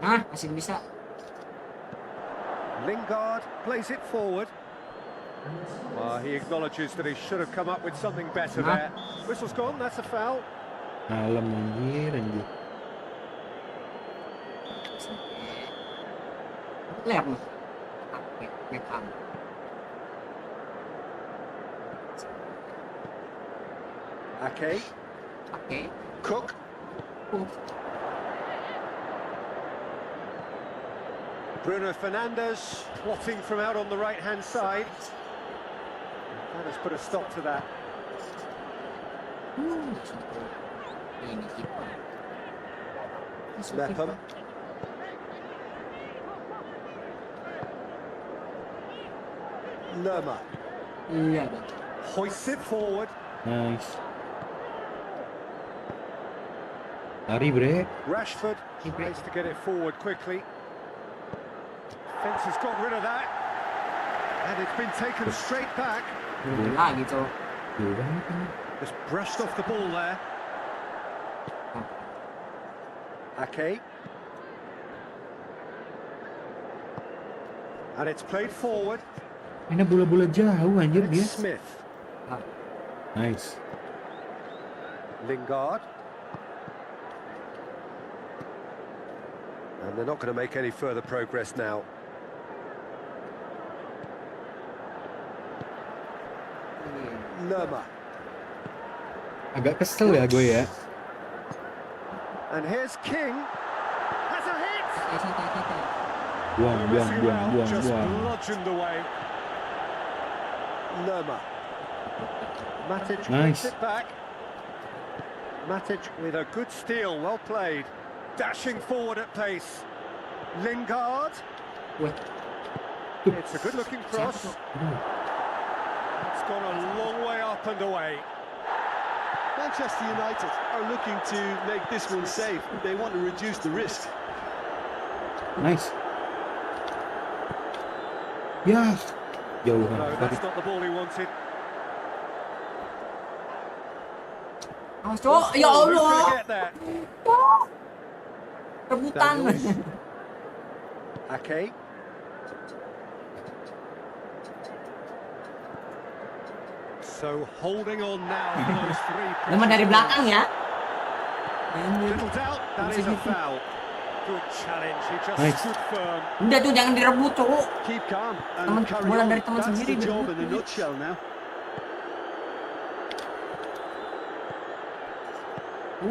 Masih bisa. Lingard plays it forward. He acknowledges that he should have come up with something better there. Whistle's gone, that's a foul. Malam anjir. Lihat loh. Beckham. Ake. Oke. Cook. Bruno Fernandes plotting from out on the right-hand side. That has put a stop to that. Ini kita. Mepham. Lerma Iya bang. hoists it forward. Nice. Lari bre. Rashford tries to get it forward quickly. Fence has got rid of that. And it's been taken straight back. Lagi tuh. Tuh banget ini. Just brushed off the ball there. Ake. And it's played forward. Ini bola-bola jauh anjir dia. It's Smith. Nice. Lingard. And they're not going to make any further progress now. Lerma. Agak kesel ya gue ya. And here's King. Has a hit. Santai. Buang. Just bludgeoned away. Lerma. Matic Nice. puts it back. Matic with a good steal, well played. Dashing forward at pace. Lingard. Wah. It's a good-looking cross. It's gone a long way up and away. Manchester United are looking to make this one safe. They want to reduce the risk. Nice. Ya. Jauhan. No, that's not the ball he wanted. Awas cowok. Ya Who's Allah. gonna get there? Rebutan. Daniels. Ake. So holding on now for those three. Memang dari belakang ya. Little doubt, that is a foul. Good challenge, he just Nice. stood firm. Udah tuh jangan direbut cowok. Keep calm Teman- and carry bola on. dari teman That's sendiri, the job in a bener. nutshell now.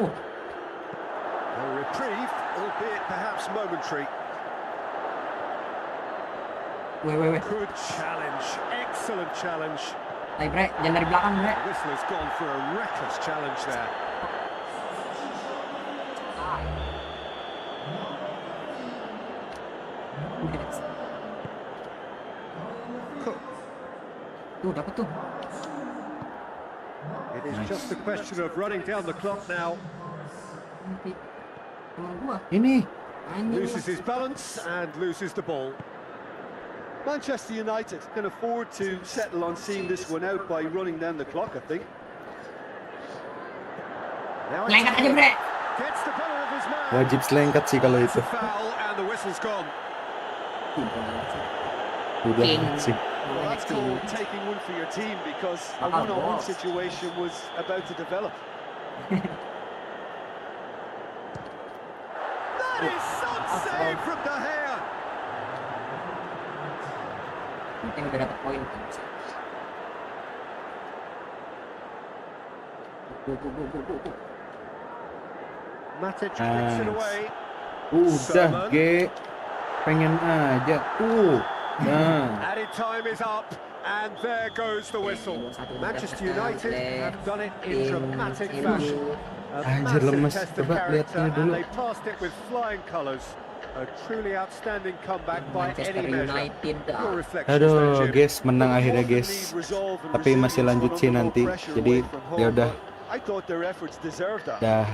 A reprieve, albeit perhaps momentary. Weh. Good challenge, excellent challenge. Ayo bre, jangan dari belakang bre. Whistle has gone for a reckless challenge there. Tuh dapat tuh. It is just a question of running down the clock now. Nanti teman gua. Ini. Anjing. Loses his balance and loses the ball. Manchester United can afford to settle on seeing this one out by running down the clock, I think. Now Lengket aja bre. gets the better of his man. Wajib selengkat sih kalau It's itu. a foul and the whistle's gone. Udah King. sih. Well, that's called taking one for your team because a one-on-one situation was about to develop. That is some save from De Gea. Penting udah dapat poin. Go. Matic kicks it Nice. away. Udah, G. Pengen aja. Nah. Added time is up, and there goes the whistle. Manchester United have done it in dramatic fashion. A Anjir, massive lemes. test of Coba lihat character, ini dulu. and they passed it with flying colours. A truly outstanding comeback by Manchester any measure. United. Your reflections Aduh, there, Jim. guys, menang akhirnya, guys. Tapi masih lanjut sih nanti. Jadi ya udah. I thought their efforts deserved that. Dah.